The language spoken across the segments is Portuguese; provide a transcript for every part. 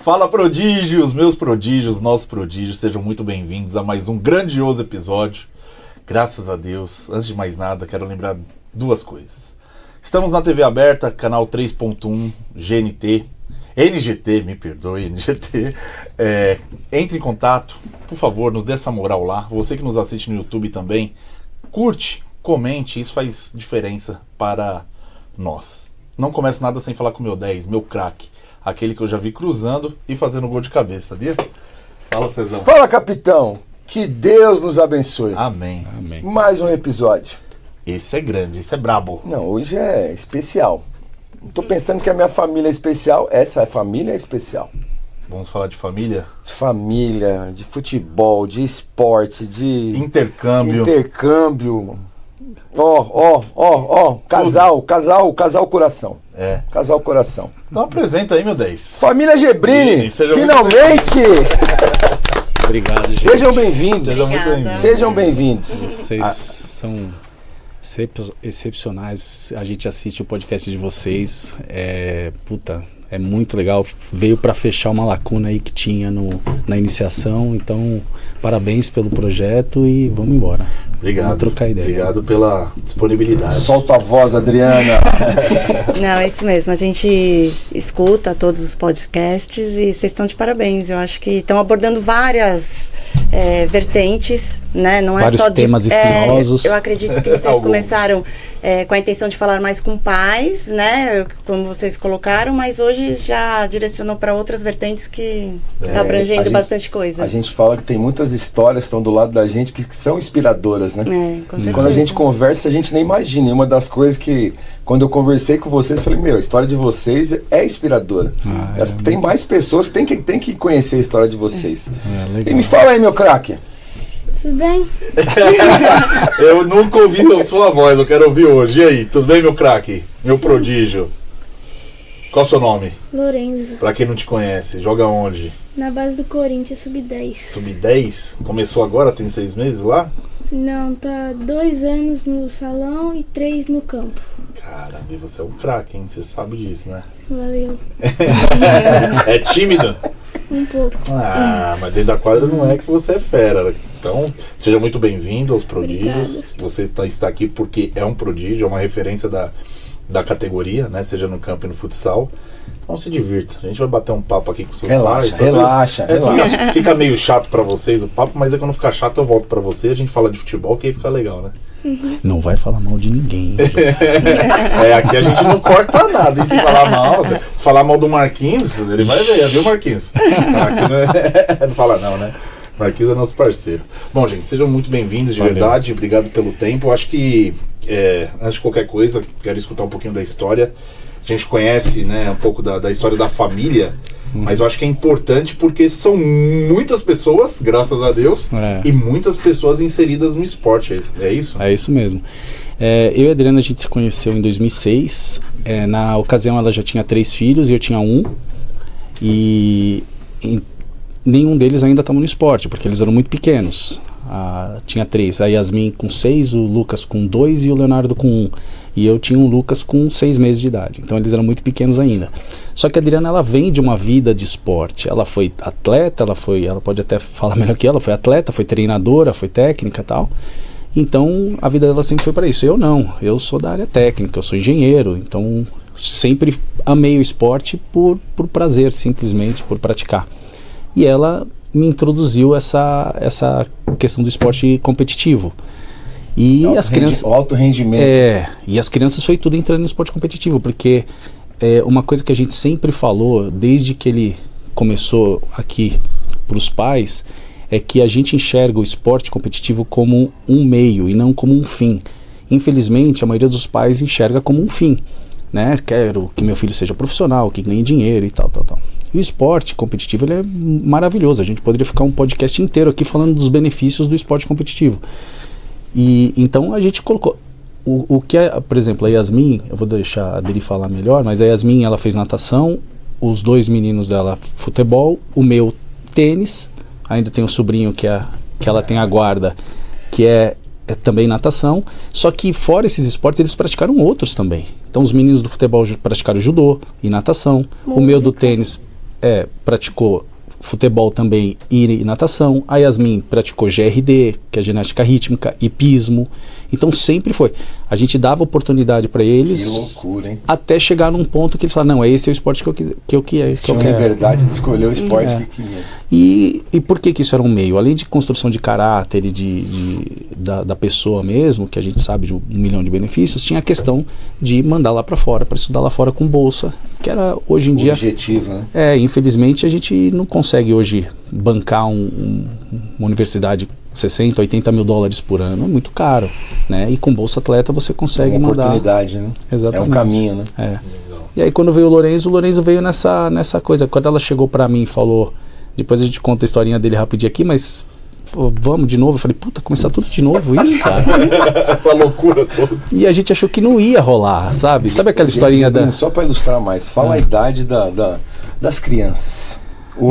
Fala prodígios, meus prodígios, nossos prodígios, sejam muito bem-vindos a mais um grandioso episódio. Graças a Deus, antes de mais nada, quero lembrar duas coisas. Estamos na TV aberta, canal 3.1, GNT, NGT, me perdoe, NGT. Entre em contato, por favor, nos dê essa moral lá. Você que nos assiste no YouTube também, curte, comente, isso faz diferença para nós. Não começo nada sem falar com o meu 10, meu craque. Aquele que eu já vi cruzando e fazendo gol de cabeça, sabia? Fala, Cezão. Fala, capitão. Que Deus nos abençoe. Amém. Amém. Mais um episódio. Esse é grande, esse é brabo. Não, hoje é especial. Não tô pensando que a minha família é especial. Essa família é especial. Vamos falar de família? De família, de futebol, de esporte, de... Intercâmbio. Casal coração. É. Casal coração. Então apresenta aí, meu 10. Família Gebrini, Seja finalmente! Obrigado, gente. Sejam bem-vindos. Sejam muito bem-vindos. Sejam bem-vindos. Vocês são excepcionais. A gente assiste o podcast de vocês. É muito legal. Veio para fechar uma lacuna aí que tinha na iniciação. Então, parabéns pelo projeto e vamos embora. Obrigado. Vamos trocar ideia. Obrigado pela disponibilidade. Solta a voz, Adriana. Não, é isso mesmo. A gente escuta todos os podcasts e vocês estão de parabéns. Eu acho que estão abordando várias vertentes, né? Não é Vários só temas espinhosos. Eu acredito que vocês começaram com a intenção de falar mais com pais, né? Como vocês colocaram, mas hoje já direcionou para outras vertentes que está abrangendo bastante coisa. A gente fala que tem muitas histórias que estão do lado da gente que são inspiradoras, né? Com certeza. Quando a gente conversa, a gente nem imagina. E uma das coisas que, quando eu conversei com vocês, eu falei, a história de vocês é inspiradora. Tem mais pessoas que tem que conhecer a história de vocês. Legal. E me fala aí, meu craque. Tudo bem? Eu nunca ouvi a sua voz, eu quero ouvir hoje. E aí, tudo bem, meu craque? Meu prodígio. Qual o seu nome? Lorenzo, Pra quem não te conhece, joga onde? na base do Corinthians, sub-10. Sub-10? Começou agora, tem 6 meses lá? Não, tá 2 anos no salão e 3 no campo. Caramba, e você é um craque, hein? Você sabe disso, né? Valeu. É tímido? Um pouco. Ah, mas dentro da quadra não é que você é fera. Então, seja muito bem-vindo aos prodígios. Obrigada. Você está aqui porque é um prodígio, é uma referência da categoria, né? Seja no campo e no futsal. Então se divirta. A gente vai bater um papo aqui com seus pais. Relaxa. Fica meio chato pra vocês o papo, mas quando ficar chato eu volto pra você. A gente fala de futebol, que aí fica legal, né? Não vai falar mal de ninguém. Aqui a gente não corta nada. E se falar mal do Marquinhos, ele vai ver, viu, Marquinhos? Aqui não fala não, né? Marquinhos é nosso parceiro. Bom, gente, sejam muito bem-vindos, de verdade. Obrigado pelo tempo. Eu acho que, antes de qualquer coisa, quero escutar um pouquinho da história. A gente conhece, né, um pouco da história da família, mas eu acho que é importante porque são muitas pessoas, graças a Deus, e muitas pessoas inseridas no esporte. É isso? É isso mesmo. Eu e a Adriana, a gente se conheceu em 2006. Na ocasião, ela já tinha 3 filhos e eu tinha 1. E nenhum deles ainda estava no esporte, porque eles eram muito pequenos. Tinha 3, a Yasmin com 6, o Lucas com 2 e o Leonardo com 1. E eu tinha um Lucas com 6 meses de idade. Então eles eram muito pequenos ainda. Só que a Adriana, ela vem de uma vida de esporte. Ela foi atleta, ela pode até falar melhor que ela, foi atleta, foi treinadora, foi técnica e tal. Então a vida dela sempre foi para isso. Eu não, eu sou da área técnica, eu sou engenheiro. Então sempre amei o esporte por prazer, simplesmente por praticar. E ela me introduziu essa questão do esporte competitivo. E as crianças, alto rendimento. E as crianças foi tudo entrando no esporte competitivo, porque uma coisa que a gente sempre falou, desde que ele começou aqui para os pais, é que a gente enxerga o esporte competitivo como um meio e não como um fim. Infelizmente, a maioria dos pais enxerga como um fim, né? Quero que meu filho seja profissional, que ganhe dinheiro e tal. E o esporte competitivo, ele é maravilhoso. A gente poderia ficar um podcast inteiro aqui falando dos benefícios do esporte competitivo. E então a gente colocou o que é, por exemplo, a Yasmin, eu vou deixar a Adri falar melhor, mas a Yasmin, ela fez natação, os 2 meninos dela futebol, o meu tênis, ainda tem um sobrinho que ela tem a guarda, que é também natação, só que fora esses esportes eles praticaram outros também. Então os meninos do futebol praticaram judô e natação, o meu do tênis praticou futebol também e natação. A Yasmin praticou GRD, que é ginástica rítmica, hipismo. Então sempre foi. A gente dava oportunidade para eles. Que loucura, hein? Até chegar num ponto que eles falaram, não, esse é o esporte que eu quero. Tinha liberdade de escolher o esporte que queria. E por que isso era um meio? Além de construção de caráter e da pessoa mesmo, que a gente sabe de 1 milhão de benefícios, tinha a questão de mandar lá para fora, para estudar lá fora com bolsa, que era hoje em dia... objetivo, né? Infelizmente a gente não consegue hoje bancar uma universidade 60, 80 mil dólares por ano, é muito caro, né? E com Bolsa Atleta você consegue uma mandar. Oportunidade, né? Exatamente. É um caminho, né? E aí quando veio o Lorenzo veio nessa coisa. Quando ela chegou pra mim e falou, depois a gente conta a historinha dele rapidinho aqui, mas vamos de novo. Eu falei, puta, começar tudo de novo isso, cara? Essa loucura toda. E a gente achou que não ia rolar, sabe? Sabe aquela historinha da... Só pra ilustrar mais, fala a idade das crianças.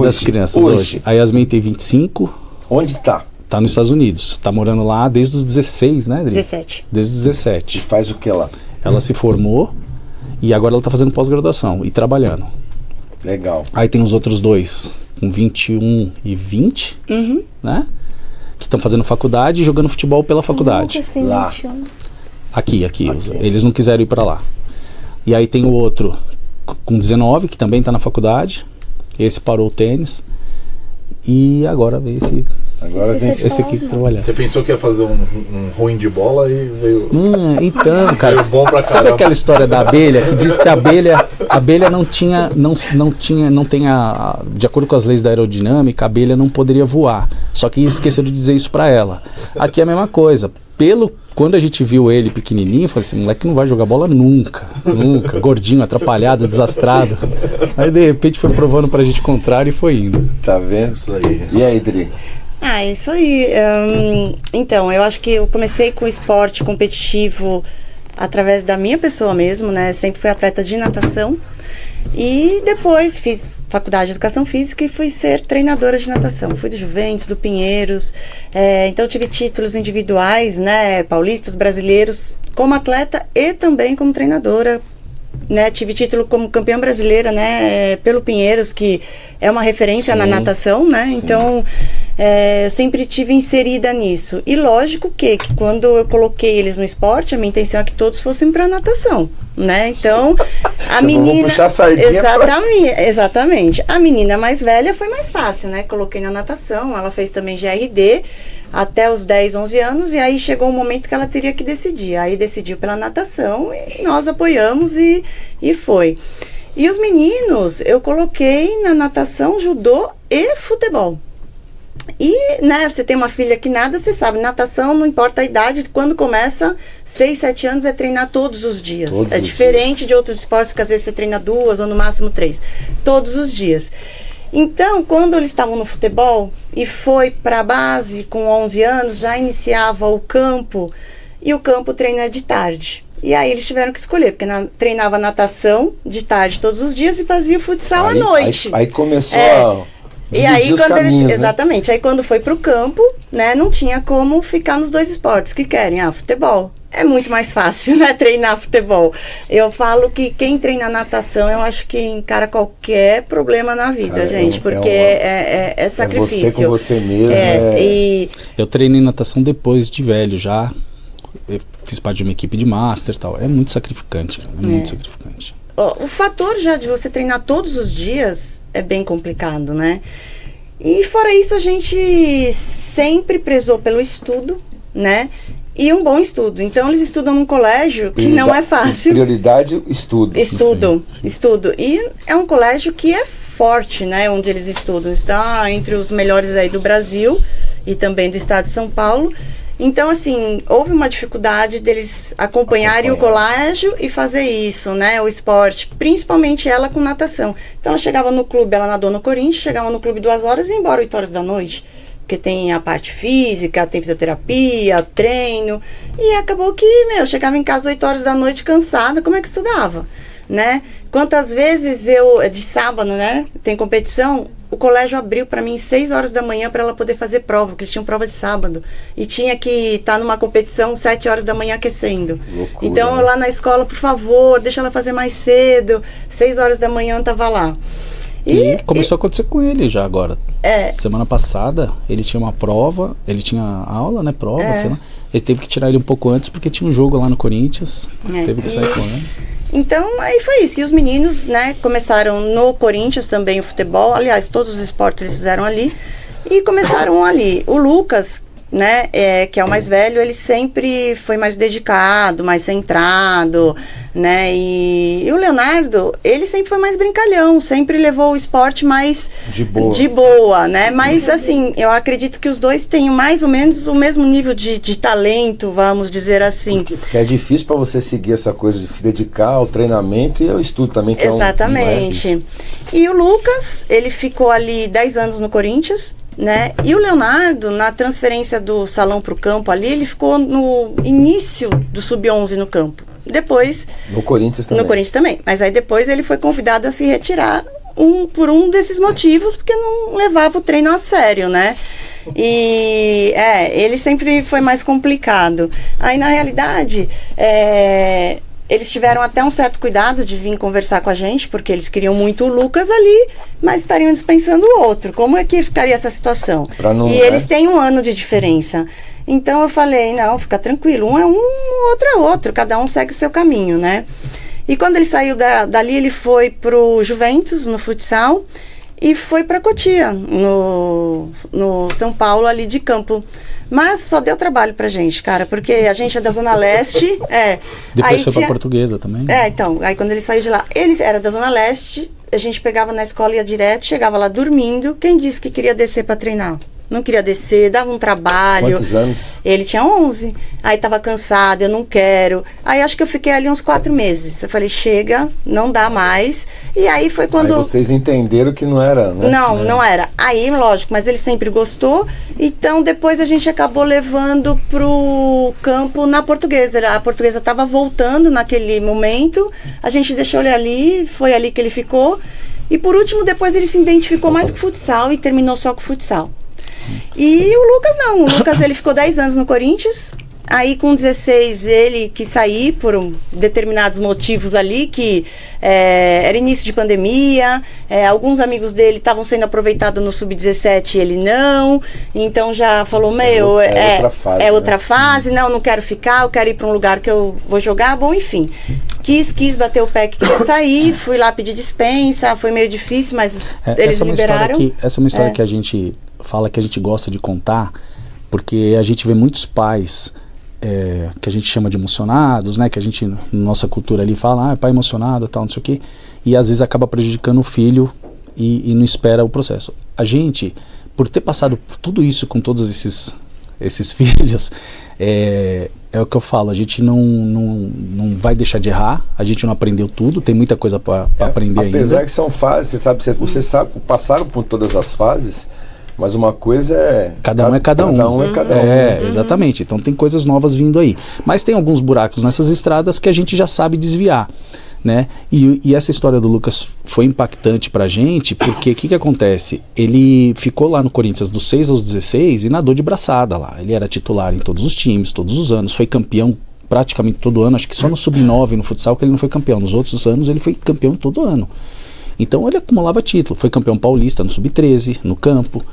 Das crianças hoje. A Yasmin tem 25. Onde tá? Tá nos Estados Unidos. Tá morando lá desde os 16, né, Adri? 17. Desde os 17. E faz o que lá? Ela se formou e agora ela tá fazendo pós-graduação e trabalhando. Legal. Aí tem os outros dois, com 21 e 20, né? Que estão fazendo faculdade e jogando futebol pela faculdade. Lucas tem Lá. 21. Aqui. Eles não quiseram ir para lá. E aí tem o outro com 19, que também tá na faculdade. Esse parou o tênis. E agora veio Agora vem esse aqui trabalhar. Você pensou que ia fazer um ruim de bola e veio... Então, cara, Veio bom pra sabe caramba. aquela história da abelha que diz que a abelha não tem de acordo com as leis da aerodinâmica, a abelha não poderia voar. Só que esqueceram de dizer isso pra ela. Aqui é a mesma coisa. Quando a gente viu ele pequenininho, eu falei assim, moleque não vai jogar bola nunca, gordinho, atrapalhado, desastrado. Aí de repente foi provando pra gente o contrário e foi indo. Tá vendo? Isso aí. E aí, Dri? Isso aí. Então, eu acho que eu comecei com o esporte competitivo através da minha pessoa mesmo, né? Sempre fui atleta de natação. E depois fiz faculdade de educação física e fui ser treinadora de natação. Fui do Juventus, do Pinheiros. Então tive títulos individuais, né? Paulistas, brasileiros, como atleta e também como treinadora. Né, tive título como campeã brasileira, né, pelo Pinheiros, que é uma referência na natação, né? Sim. Então eu sempre tive inserida nisso. E lógico que quando eu coloquei eles no esporte, a minha intenção é que todos fossem para natação, né? Então a menina, puxar a sardinha exatamente. A menina mais velha foi mais fácil, né? Coloquei na natação, ela fez também GRD até os 10, 11 anos, e aí chegou um momento que ela teria que decidir. Aí decidiu pela natação e nós apoiamos e foi. E os meninos, eu coloquei na natação, judô e futebol. E, né, você tem uma filha que nada, você sabe, natação não importa a idade, quando começa 6, 7 anos é treinar todos os dias. É diferente de outros esportes que às vezes você treina 2 ou no máximo 3. Todos os dias. Então, quando eles estavam no futebol e foi para a base com 11 anos, já iniciava o campo, e o campo treina de tarde. E aí eles tiveram que escolher, porque treinava natação de tarde todos os dias e fazia futsal à noite. Aí começou a... E aí quando eles, exatamente, aí quando foi pro campo, né, não tinha como ficar nos dois esportes que querem, futebol. É muito mais fácil, né, treinar futebol. Eu falo que quem treina natação, eu acho que encara qualquer problema na vida, gente, porque é sacrifício. É você com você mesmo. Eu treinei natação depois de velho já. Eu fiz parte de uma equipe de master e tal. É muito sacrificante, muito sacrificante. O fator já de você treinar todos os dias é bem complicado, né? E fora isso, a gente sempre prezou pelo estudo, né? E um bom estudo. Então, eles estudam num colégio que não é fácil. Prioridade, estudo. Estudo. E é um colégio que é forte, né? Onde eles estudam. Está entre os melhores aí do Brasil e também do estado de São Paulo. Então, assim, houve uma dificuldade deles acompanharem o colégio e fazer isso, né? O esporte, principalmente ela com natação. Então, ela chegava no clube, ela nadou no Corinthians, chegava no clube 2 horas e ia embora 8 horas da noite. Porque tem a parte física, tem fisioterapia, treino. E acabou que, chegava em casa 8 horas da noite cansada, como é que estudava? Né? Quantas vezes de sábado, né? Tem competição, o colégio abriu para mim 6 horas da manhã para ela poder fazer prova, porque eles tinham prova de sábado. E tinha que estar numa competição 7 horas da manhã aquecendo. Loucura, então, né? lá na escola, por favor, deixa ela fazer mais cedo. 6 horas da manhã eu estava lá. E começou a acontecer com ele já agora. Semana passada, ele tinha uma prova, ele tinha aula, né, prova, sei lá. Ele teve que tirar ele um pouco antes, porque tinha um jogo lá no Corinthians, teve que sair correndo. Então, aí foi isso. E os meninos, né, começaram no Corinthians também o futebol. Aliás, todos os esportes eles fizeram ali. E começaram ali. O Lucas, né, que é o mais velho, ele sempre foi mais dedicado, mais centrado, né, e o Leonardo, ele sempre foi mais brincalhão, sempre levou o esporte mais de boa, né, mas assim, eu acredito que os dois têm mais ou menos o mesmo nível de talento, vamos dizer assim. Porque é difícil para você seguir essa coisa de se dedicar ao treinamento e ao estudo também, que exatamente. E o Lucas, ele ficou ali 10 anos no Corinthians, né? E o Leonardo, na transferência do salão para o campo ali, ele ficou no início do sub-11 no campo. Depois... No Corinthians também. No Corinthians também. Mas aí depois ele foi convidado a se retirar por um desses motivos, porque não levava o treino a sério, né? E ele sempre foi mais complicado. Aí na realidade... eles tiveram até um certo cuidado de vir conversar com a gente, porque eles queriam muito o Lucas ali, mas estariam dispensando o outro. Como é que ficaria essa situação? Eles têm 1 ano de diferença. Então eu falei, não, fica tranquilo, um é um, o outro é outro, cada um segue o seu caminho, né? E quando ele saiu dali, ele foi pro Juventus, no futsal, e foi para Cotia, no São Paulo, ali de campo. Mas só deu trabalho pra gente, cara, porque a gente é da Zona Leste. Depois foi pra Portuguesa também. Então, aí quando ele saiu de lá, ele era da Zona Leste, a gente pegava na escola, ia direto, chegava lá dormindo. Quem disse que queria descer pra treinar? Não queria descer, dava um trabalho. Quantos anos? Ele tinha 11. Aí tava cansado, eu não quero. Aí acho que eu fiquei ali uns 4 meses. Eu falei, chega, não dá mais. E aí foi quando... Aí vocês entenderam que não era, né? Não era. Aí, lógico, mas ele sempre gostou. Então, depois a gente acabou levando pro campo na Portuguesa. A Portuguesa tava voltando naquele momento. A gente deixou ele ali, foi ali que ele ficou. E por último, depois ele se identificou mais com o futsal e terminou só com o futsal. E o Lucas não, o Lucas ele ficou 10 anos no Corinthians, aí com 16 ele quis sair por determinados motivos ali, que era início de pandemia, alguns amigos dele estavam sendo aproveitados no Sub-17 e ele não, então já falou, outra fase, não quero ficar, eu quero ir para um lugar que eu vou jogar, bom, enfim. Quis bater o pé que queria sair, fui lá pedir dispensa, foi meio difícil, mas eles liberaram. Essa é uma história que a gente fala, que a gente gosta de contar, porque a gente vê muitos pais que a gente chama de emocionados, né, que a gente, na nossa cultura ali, fala, pai emocionado, tal, não sei o quê, e às vezes acaba prejudicando o filho e não espera o processo. A gente, por ter passado por tudo isso com todos esses filhos, é o que eu falo, a gente não vai deixar de errar, a gente não aprendeu tudo, tem muita coisa para aprender ainda. Apesar que são fases, você sabe, passaram por todas as fases, mas uma coisa é... Cada um é cada um. Cada um é cada um. Exatamente. Então tem coisas novas vindo aí. Mas tem alguns buracos nessas estradas que a gente já sabe desviar, né? E essa história do Lucas foi impactante pra gente, porque o que acontece? Ele ficou lá no Corinthians dos 6 aos 16 e nadou de braçada lá. Ele era titular em todos os times, todos os anos, foi campeão praticamente todo ano, acho que só no Sub-9 no futsal que ele não foi campeão. Nos outros anos ele foi campeão todo ano. Então ele acumulava título, foi campeão paulista no Sub-13, no campo.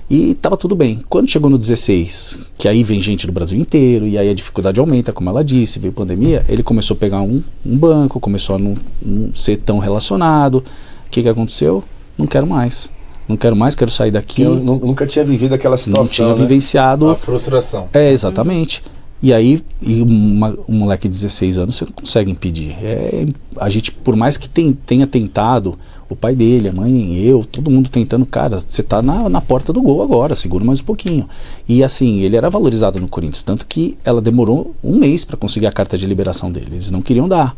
E tava tudo bem. Quando chegou no 16, que aí vem gente do Brasil inteiro, e aí a dificuldade aumenta, como ela disse, veio pandemia, ele começou a pegar um banco, começou a não ser tão relacionado. O que aconteceu? Não quero mais, quero sair daqui. Eu nunca tinha vivido aquela situação, não tinha vivenciado. A frustração. Exatamente. E aí, um moleque de 16 anos, você não consegue impedir. A gente, por mais que tenha tentado, o pai dele, a mãe, eu, todo mundo tentando, cara, você tá na porta do gol agora, segura mais um pouquinho. E assim, ele era valorizado no Corinthians, tanto que ela demorou 1 mês para conseguir a carta de liberação dele. Eles não queriam dar.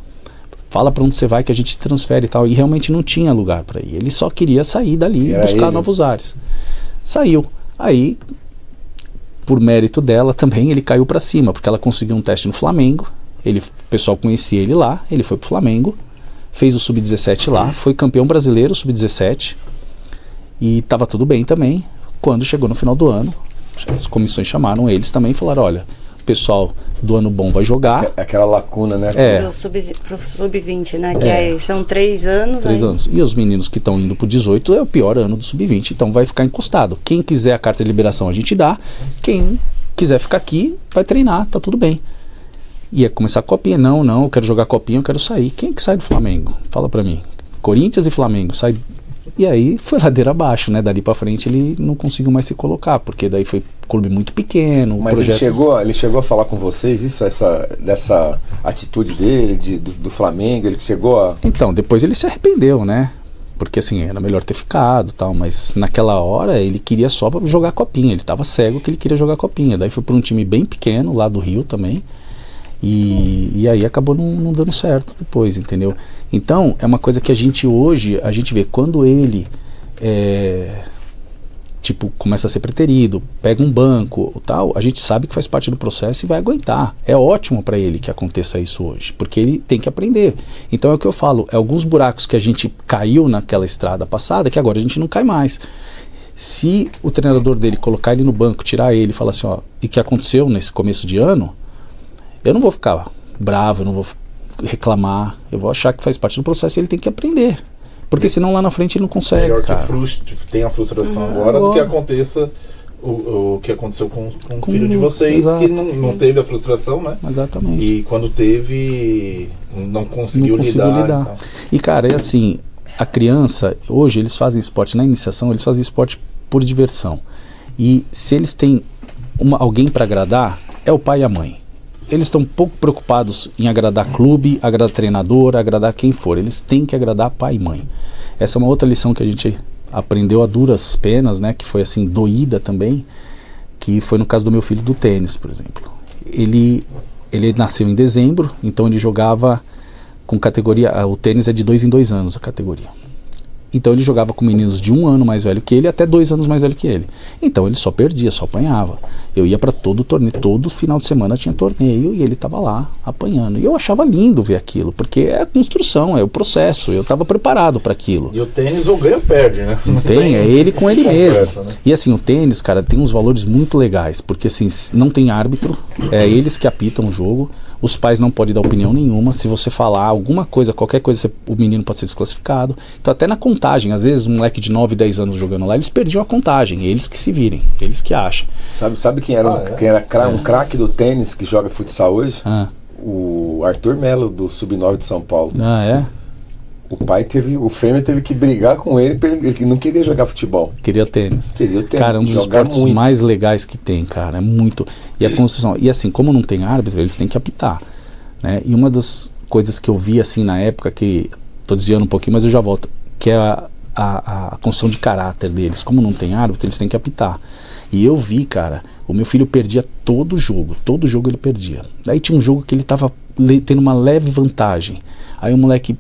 Fala para onde você vai que a gente transfere e tal. E realmente não tinha lugar para ir. Ele só queria sair dali e buscar novos ares. Saiu. Aí, por mérito dela também, ele caiu para cima, porque ela conseguiu um teste no Flamengo. O pessoal conhecia ele lá, ele foi pro Flamengo, fez o Sub-17 lá, foi campeão brasileiro Sub-17 e estava tudo bem também. Quando chegou no final do ano, as comissões chamaram eles também e falaram, olha, pessoal do ano bom vai jogar. Aquela lacuna, né? Pro sub-20, né? Que são 3 anos. 3 anos. E os meninos que estão indo pro 18 é o pior ano do sub-20, então vai ficar encostado. Quem quiser a carta de liberação a gente dá, quem quiser ficar aqui vai treinar, tá tudo bem. Ia começar a copinha, não, eu quero jogar copinha, eu quero sair. Quem que sai do Flamengo? Fala pra mim. Corinthians e Flamengo, sai. E aí foi ladeira abaixo, né? Dali pra frente ele não conseguiu mais se colocar, porque daí foi clube muito pequeno. Mas ele chegou a falar com vocês isso, dessa atitude dele, do Flamengo, ele chegou a... Então, depois ele se arrependeu, né? Porque assim, era melhor ter ficado e tal, mas naquela hora ele queria só jogar copinha, ele tava cego que ele queria jogar copinha. Daí foi pra um time bem pequeno, lá do Rio também, e aí acabou não dando certo depois, entendeu? Então, é uma coisa que a gente vê, quando ele começa a ser preterido, pega um banco ou tal, a gente sabe que faz parte do processo e vai aguentar. É ótimo para ele que aconteça isso hoje, porque ele tem que aprender. Então é o que eu falo, alguns buracos que a gente caiu naquela estrada passada, que agora a gente não cai mais. Se o treinador dele colocar ele no banco, tirar ele e falar assim, ó, e que aconteceu nesse começo de ano, eu não vou ficar bravo, eu não vou reclamar, eu vou achar que faz parte do processo e ele tem que aprender. Porque senão lá na frente ele não consegue, melhor cara. Que tenha a frustração agora do que aconteça o que aconteceu com o filho de vocês, exato, que não teve a frustração, né? Exatamente. E quando teve, não conseguiu lidar. Então. E cara, é assim, a criança, hoje eles fazem esporte, na iniciação eles fazem esporte por diversão. E se eles têm alguém para agradar, é o pai e a mãe. Eles estão pouco preocupados em agradar clube, agradar treinador, agradar quem for. Eles têm que agradar pai e mãe. Essa é uma outra lição que a gente aprendeu a duras penas, né? Que foi assim, doída também. Que foi no caso do meu filho do tênis, por exemplo. Ele nasceu em dezembro, então ele jogava com categoria... O tênis é de 2 em 2 anos a categoria. Então ele jogava com meninos de 1 ano mais velho que ele até 2 anos mais velho que ele. Então ele só perdia, só apanhava. Eu ia para todo torneio, todo final de semana tinha torneio e ele estava lá apanhando. E eu achava lindo ver aquilo, porque é a construção, é o processo. Eu estava preparado para aquilo. E o tênis ou ganha ou perde, né? Não tem, é ele com ele mesmo. Né? E assim, o tênis, cara, tem uns valores muito legais, porque assim, não tem árbitro, é eles que apitam o jogo. Os pais não podem dar opinião nenhuma. Se você falar alguma coisa, qualquer coisa, o menino pode ser desclassificado. Então até na contagem, às vezes um moleque de 9, 10 anos jogando lá, eles perdiam a contagem, eles que se virem, eles que acham. Sabe quem era, um craque do tênis que joga futsal hoje? O Arthur Melo, do Sub-9 de São Paulo. O fêmea teve que brigar com ele, ele não queria jogar futebol. Queria tênis. Queria o tênis. Cara, um dos esportes mais legais que tem, cara, é muito. E a construção, e assim, como não tem árbitro, eles têm que apitar, né? E uma das coisas que eu vi assim na época, que tô desviando um pouquinho, mas eu já volto, que é a construção de caráter deles. Como não tem árbitro, eles têm que apitar. E eu vi, cara, o meu filho perdia todo jogo ele perdia. Daí tinha um jogo que ele tava tendo uma leve vantagem. Aí o moleque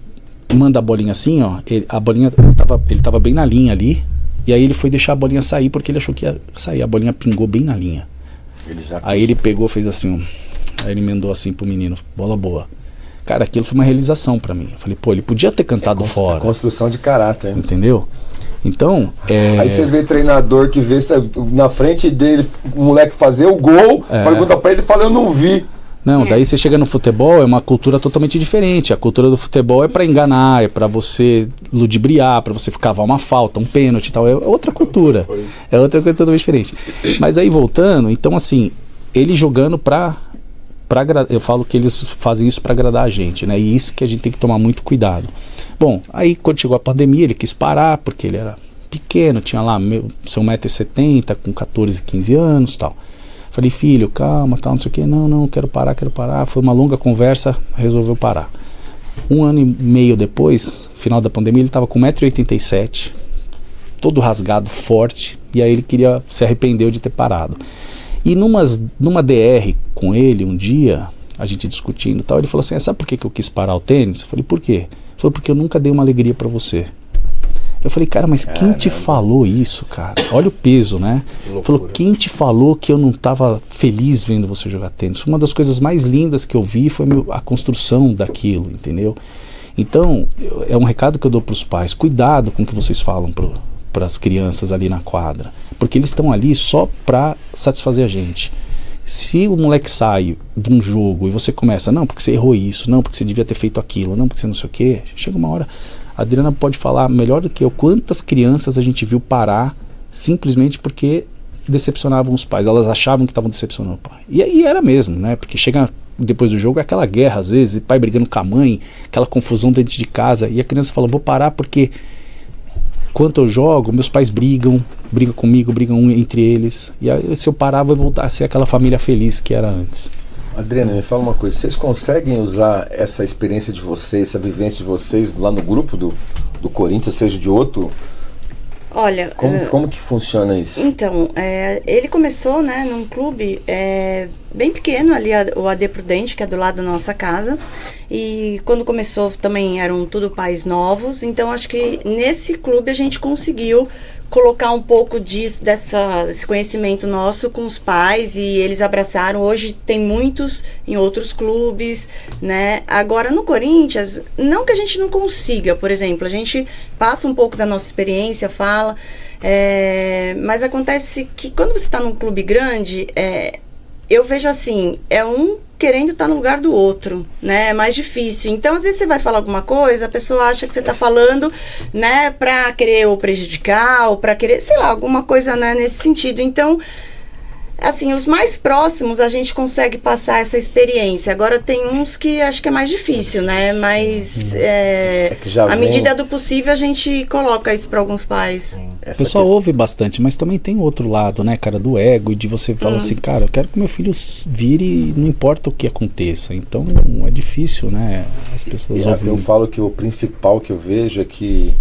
manda a bolinha assim, ó, ele tava bem na linha ali, e aí ele foi deixar a bolinha sair porque ele achou que ia sair, a bolinha pingou bem na linha. Aí ele pegou, fez assim, aí ele emendou assim pro menino, bola boa. Cara, aquilo foi uma realização pra mim. Eu falei, pô, ele podia ter cantado fora. Construção de caráter. Entendeu? Então, aí você vê treinador que vê na frente dele, o moleque fazer o gol, pergunta pra ele e fala, eu não vi. Não, daí você chega no futebol, é uma cultura totalmente diferente. A cultura do futebol é para enganar, é para você ludibriar, para você cavar uma falta, um pênalti e tal. É outra cultura. É outra coisa totalmente diferente. Mas aí voltando, então assim, ele jogando eu falo que eles fazem isso para agradar a gente, né? E isso que a gente tem que tomar muito cuidado. Bom, aí quando chegou a pandemia, ele quis parar, porque ele era pequeno, tinha lá seu 1,70 m, com 14, 15 anos e tal. Falei, filho, calma, tal, não sei o que. Não, quero parar. Foi uma longa conversa, resolveu parar. 1 ano e meio depois, final da pandemia, ele estava com 1,87 m, todo rasgado, forte, e aí ele se arrependeu de ter parado. E numa DR com ele, um dia, a gente discutindo e tal, ele falou assim, sabe por que eu quis parar o tênis? Eu falei, por quê? Ele falou, porque eu nunca dei uma alegria para você. Eu falei, cara, mas quem te falou isso, cara? Olha o peso, né? Falou, quem te falou que eu não estava feliz vendo você jogar tênis? Uma das coisas mais lindas que eu vi foi a construção daquilo, entendeu? Então, é um recado que eu dou para os pais. Cuidado com o que vocês falam para as crianças ali na quadra. Porque eles estão ali só para satisfazer a gente. Se o moleque sai de um jogo e você começa, não, porque você errou isso, não, porque você devia ter feito aquilo, não, porque você não sei o quê, chega uma hora, a Adriana pode falar melhor do que eu, quantas crianças a gente viu parar simplesmente porque decepcionavam os pais, elas achavam que estavam decepcionando o pai. E aí era mesmo, né, porque chega depois do jogo, é aquela guerra às vezes, pai brigando com a mãe, aquela confusão dentro de casa, e a criança fala, vou parar porque enquanto eu jogo, meus pais brigam comigo, brigam entre eles. E aí, se eu parar, vou voltar a ser aquela família feliz que era antes. Adriana, me fala uma coisa. Vocês conseguem usar essa experiência de vocês, essa vivência de vocês lá no grupo do Corinthians, seja de outro? Olha... Como que funciona isso? Então, ele começou, né, num clube bem pequeno, ali o AD Prudente, que é do lado da nossa casa. E quando começou também eram tudo pais novos. Então, acho que nesse clube a gente conseguiu colocar um pouco desse conhecimento nosso com os pais, e eles abraçaram. Hoje tem muitos em outros clubes, né? Agora no Corinthians, não que a gente não consiga, por exemplo, a gente passa um pouco da nossa experiência, fala, mas acontece que quando você está num clube grande, eu vejo assim, um querendo estar no lugar do outro, né? É mais difícil. Então, às vezes você vai falar alguma coisa, a pessoa acha que você está falando, né, para querer ou prejudicar, ou para querer, sei lá, alguma coisa, né, nesse sentido. Então, assim, os mais próximos a gente consegue passar essa experiência. Agora tem uns que acho que é mais difícil, né? Mas à medida do possível a gente coloca isso para alguns pais. O pessoal ouve bastante, mas também tem o outro lado, né, cara, do ego, e de você falar assim, cara, eu quero que meu filho vire, não importa o que aconteça. Então é difícil, né, as pessoas ouvem. Eu falo que o principal que eu vejo é que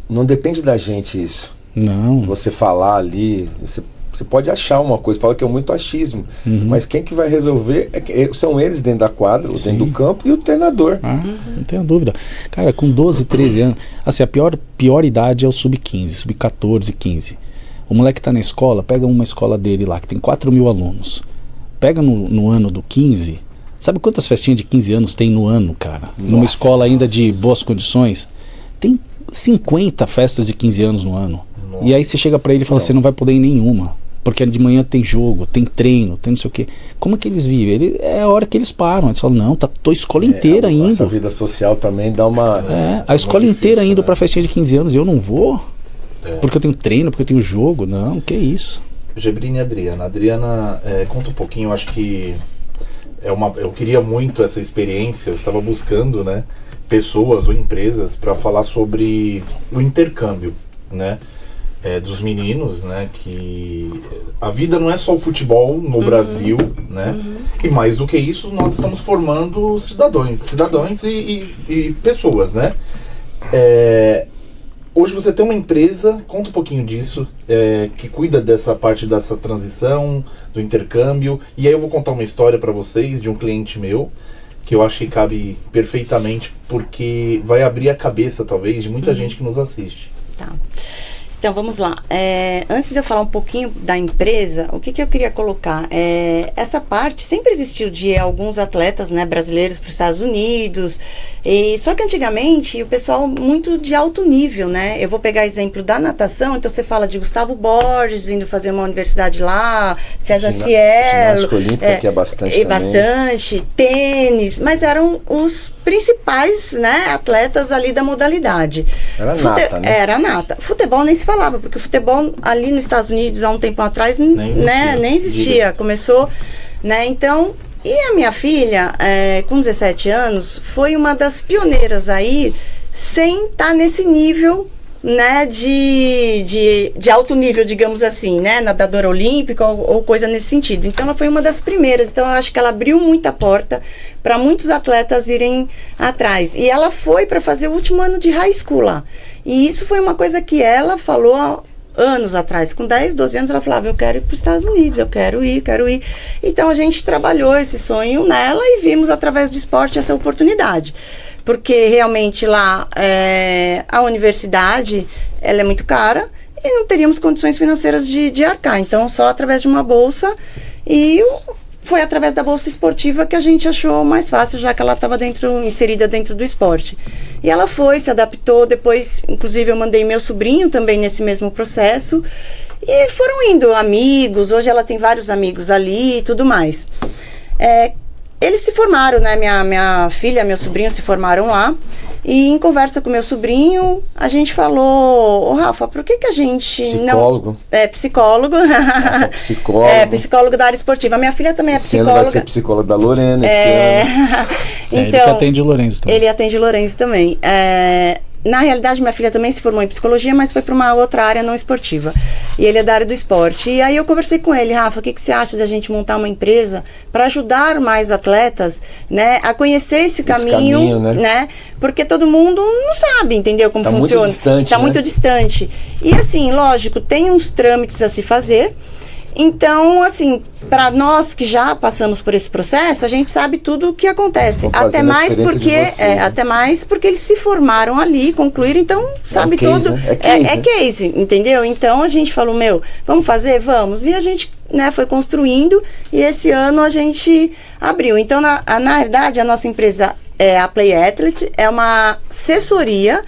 não depende da gente isso. Não. Você falar ali, você pode achar uma coisa, fala que é muito achismo, mas quem que vai resolver são eles dentro da quadra, dentro do campo, e o treinador. Não tenho dúvida. Cara, com 12, 13 anos, assim, a pior idade é o sub-15, sub-14, 15. O moleque tá na escola, pega uma escola dele lá, que tem 4.000 alunos. Pega no ano do 15, sabe quantas festinhas de 15 anos tem no ano, cara? Nossa. Numa escola ainda de boas condições, tem 50 festas de 15 anos no ano. Nossa. E aí você chega pra ele e fala, você não vai poder ir em nenhuma, porque de manhã tem jogo, tem treino, tem não sei o quê. Como é que eles vivem? É a hora que eles param. Eles falam, não, tô a escola inteira indo. Essa vida social também dá uma... a escola inteira indo, né, pra festinha de 15 anos, e eu não vou? Porque eu tenho treino, porque eu tenho jogo? Não, que isso. Gebrina e Adriana. Adriana, conta um pouquinho, eu acho que eu queria muito essa experiência, eu estava buscando, né, pessoas ou empresas para falar sobre o intercâmbio, né? Dos meninos, né, que a vida não é só o futebol no Brasil, né, e mais do que isso, nós estamos formando cidadãos e pessoas, né. Hoje você tem uma empresa, conta um pouquinho disso, que cuida dessa parte dessa transição, do intercâmbio, e aí eu vou contar uma história para vocês de um cliente meu, que eu acho que cabe perfeitamente, porque vai abrir a cabeça, talvez, de muita gente que nos assiste. Tá. Então, vamos lá. Antes de eu falar um pouquinho da empresa, o que eu queria colocar? Essa parte sempre existiu de alguns atletas, né, brasileiros para os Estados Unidos, só que antigamente o pessoal muito de alto nível, né? Eu vou pegar exemplo da natação, então você fala de Gustavo Borges indo fazer uma universidade lá, César Cielo. Ginástica olímpica, que é bastante bastante, tênis, mas eram os principais, né, atletas ali da modalidade. Era nata, né? Era nata. Futebol nem se falava, porque o futebol ali nos Estados Unidos há um tempo atrás nem existia. Começou, né? Então, e a minha filha, com 17 anos, foi uma das pioneiras aí, sem estar nesse nível, né, de alto nível, digamos assim, né, nadadora olímpica ou coisa nesse sentido. Então ela foi uma das primeiras, então eu acho que ela abriu muita porta para muitos atletas irem atrás, e ela foi para fazer o último ano de high school lá, e isso foi uma coisa que ela falou anos atrás, com 10, 12 anos ela falava, eu quero ir para os Estados Unidos, eu quero ir. Então a gente trabalhou esse sonho nela e vimos através do esporte essa oportunidade, porque realmente lá a universidade ela é muito cara e não teríamos condições financeiras de arcar, então só através de uma bolsa, e foi através da bolsa esportiva que a gente achou mais fácil, já que ela estava inserida dentro do esporte. E ela foi, se adaptou, depois, inclusive eu mandei meu sobrinho também nesse mesmo processo, E foram indo amigos, hoje ela tem vários amigos ali e tudo mais. Eles se formaram, né? Minha filha, meu sobrinho se formaram lá. E em conversa com meu sobrinho, a gente falou, Rafa, por que a gente psicólogo. não... Psicólogo. Psicólogo. Psicólogo da área esportiva. Minha filha também é psicóloga. Vai ser psicóloga da Lorena esse ano. Então, ele que atende o Lourenço também. Ele atende o Lourenço também. Na realidade, minha filha também se formou em psicologia, mas foi para uma outra área não esportiva. E ele é da área do esporte. E aí eu conversei com ele, Rafa, o que você acha de a gente montar uma empresa para ajudar mais atletas, né, a conhecer esse caminho, né? Porque todo mundo não sabe, entendeu, como funciona. Muito distante, tá muito distante. E assim, lógico, tem uns trâmites a se fazer. Então, assim, para nós que já passamos por esse processo, a gente sabe tudo o que acontece. Até mais porque eles se formaram ali, concluíram, então sabe case, todo. É case, entendeu? Então a gente falou, vamos fazer? Vamos. E a gente, né, foi construindo e esse ano a gente abriu. Então, na verdade, a nossa empresa a Play Athlete é uma assessoria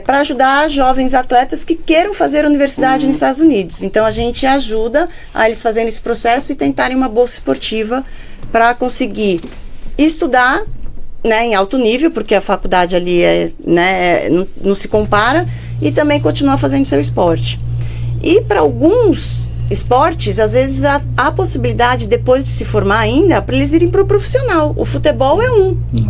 para ajudar jovens atletas que queiram fazer universidade nos Estados Unidos. Então a gente ajuda a eles fazerem esse processo e tentarem uma bolsa esportiva para conseguir estudar, né, em alto nível, porque a faculdade ali não se compara, e também continuar fazendo seu esporte. E para alguns esportes, às vezes há possibilidade, depois de se formar ainda, para eles irem para o profissional. O futebol é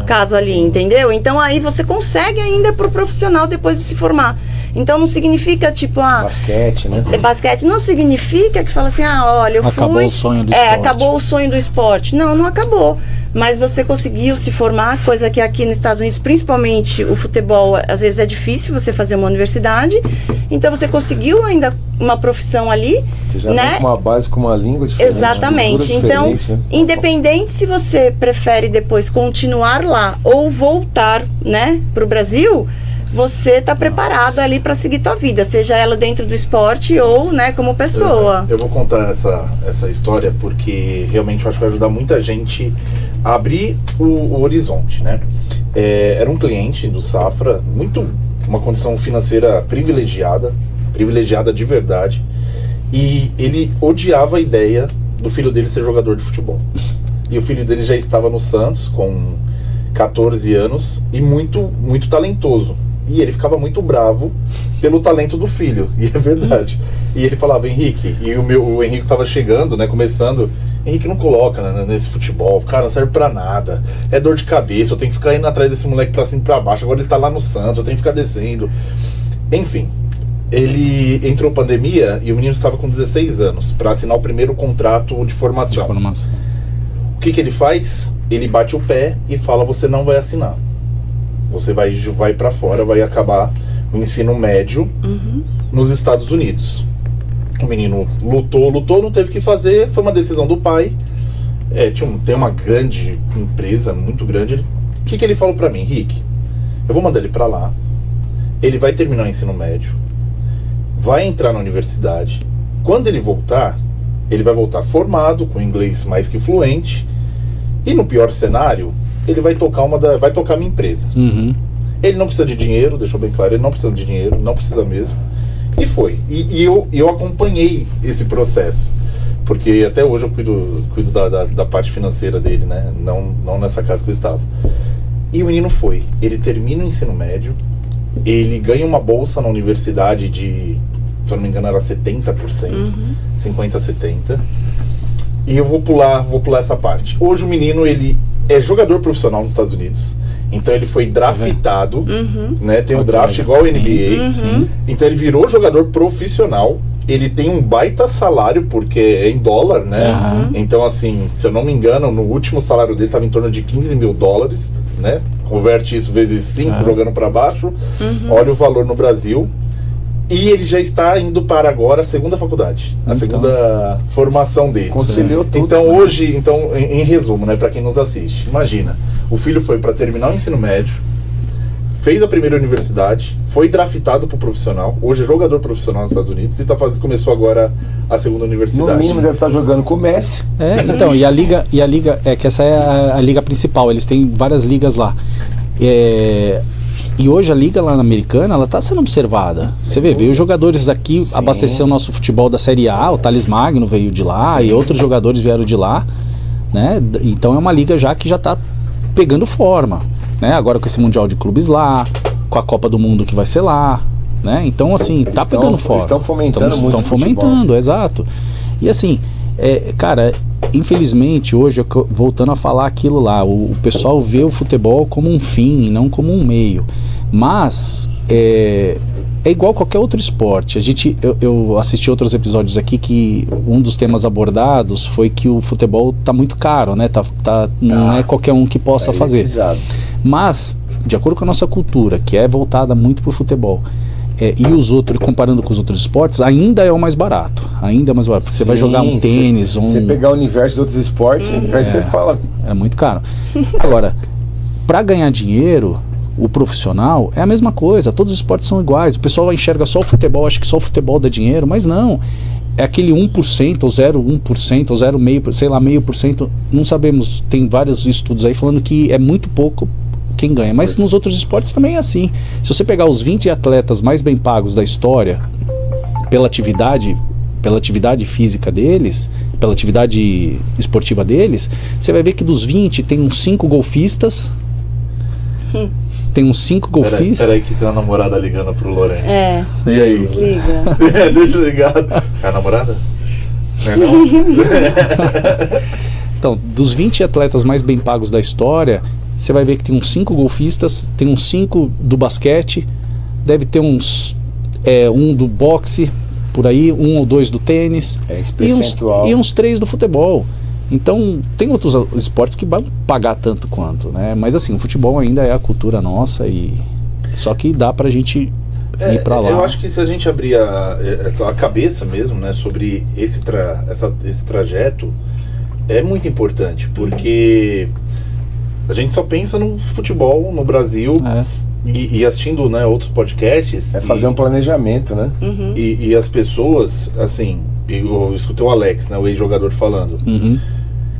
caso ali, entendeu? Então aí você consegue ainda para o profissional depois de se formar. Então não significa basquete, né? Basquete não significa que fala assim, olha, eu acabou fui... o sonho do esporte. Acabou o sonho do esporte. Não acabou. Mas você conseguiu se formar, coisa que aqui nos Estados Unidos, principalmente o futebol, às vezes é difícil você fazer uma universidade. Então você conseguiu ainda uma profissão ali. Você já vem com uma base, com uma língua diferente. Exatamente. Então, independente se você prefere depois continuar lá ou voltar, né, para o Brasil, você está preparado ali para seguir tua vida, seja ela dentro do esporte ou, né, como pessoa. Eu vou contar essa história porque realmente eu acho que vai ajudar muita gente a abrir o horizonte, né? Era um cliente do Safra, uma condição financeira privilegiada de verdade, e ele odiava a ideia do filho dele ser jogador de futebol. E o filho dele já estava no Santos com 14 anos e muito, muito talentoso. E ele ficava muito bravo pelo talento do filho, e é verdade. E ele falava, Henrique, e o Henrique estava chegando, né, começando, Henrique, não coloca, né, nesse futebol, cara, não serve pra nada, é dor de cabeça, eu tenho que ficar indo atrás desse moleque pra cima e pra baixo, agora ele tá lá no Santos, eu tenho que ficar descendo. Enfim, ele entrou pandemia e o menino estava com 16 anos para assinar o primeiro contrato de formação. O que ele faz? Ele bate o pé e fala, você não vai assinar. Você vai para fora, vai acabar o ensino médio nos Estados Unidos. O menino lutou, não teve o que fazer, foi uma decisão do pai. Tem uma grande empresa, muito grande. O que ele falou para mim? Henrique, eu vou mandar ele para lá, ele vai terminar o ensino médio, vai entrar na universidade. Quando ele voltar, ele vai voltar formado, com inglês mais que fluente, e no pior cenário, ele vai tocar a minha empresa. Ele não precisa de dinheiro, deixou bem claro, ele não precisa de dinheiro, não precisa mesmo. E foi. E eu acompanhei esse processo, porque até hoje eu cuido da parte financeira dele, né? Não nessa casa que eu estava. E o menino foi. Ele termina o ensino médio, ele ganha uma bolsa na universidade de, se eu não me engano, era 70%, 50%, 70%. E eu vou pular essa parte. Hoje o menino, ele é jogador profissional nos Estados Unidos. Então ele foi draftado, né? Tem o draft igual ao NBA. Então ele virou jogador profissional. Ele tem um baita salário, porque é em dólar, né? Então, assim, se eu não me engano, no último salário dele estava em torno de $15 mil, né? Converte isso vezes 5, jogando para baixo. Olha o valor no Brasil. E ele já está indo para agora a segunda faculdade, a segunda formação dele. Conciliou tudo. Então hoje, em resumo, né, para quem nos assiste, imagina, o filho foi para terminar o ensino médio, fez a primeira universidade, foi draftado para o profissional, hoje é jogador profissional nos Estados Unidos e começou agora a segunda universidade. No mínimo deve estar jogando com o Messi. Então, e a liga que essa é a liga principal, eles têm várias ligas lá. E hoje a liga lá na americana, ela tá sendo observada. Você veio os jogadores aqui abastecer o nosso futebol da Série A, o Thales Magno veio de lá e outros jogadores vieram de lá, né? Então é uma liga já que já tá pegando forma, né? Agora com esse Mundial de Clubes lá, com a Copa do Mundo que vai ser lá, né? Então assim, tá pegando forma. Estão fomentando muito Estão fomentando, exato. E assim, cara, infelizmente hoje, voltando a falar aquilo lá, o pessoal vê o futebol como um fim e não como um meio. Mas é igual qualquer outro esporte. Eu assisti outros episódios aqui que um dos temas abordados foi que o futebol tá muito caro, né? Não é qualquer um que possa fazer. Mas, de acordo com a nossa cultura, que é voltada muito pro futebol, e os outros, comparando com os outros esportes, ainda é o mais barato. Ainda é mais barato. Porque você vai jogar um tênis, você pegar o universo de outros esportes, aí você fala. É muito caro. Agora, para ganhar dinheiro, o profissional é a mesma coisa. Todos os esportes são iguais. O pessoal enxerga só o futebol, acha que só o futebol dá dinheiro, mas não. É aquele 1%, ou 0,1%, ou 0,5%, sei lá, 0,5%. Não sabemos. Tem vários estudos aí falando que é muito pouco quem ganha, mas nos outros esportes também é assim. Se você pegar os 20 atletas mais bem pagos da história pela atividade física deles, pela atividade esportiva deles, você vai ver que dos 20 tem uns 5 golfistas. Tem uns 5 golfistas. Peraí que tem uma namorada ligando pro Lourenço. E aí? Desliga. Deixa ligado. É a namorada? Não é não? Então, dos 20 atletas mais bem pagos da história, você vai ver que tem uns 5 golfistas, tem uns 5 do basquete, deve ter uns um do boxe, por aí, 1 ou 2 do tênis, e uns 3 do futebol. Então, tem outros esportes que vão pagar tanto quanto, né? Mas assim, o futebol ainda é a cultura nossa, e só que dá pra gente ir pra lá. Eu acho que se a gente abrir a cabeça mesmo, né, sobre esse trajeto, é muito importante, porque a gente só pensa no futebol no Brasil e assistindo, né, outros podcasts. Fazer um planejamento, né? E as pessoas, assim, eu escutei o Alex, né, o ex-jogador falando.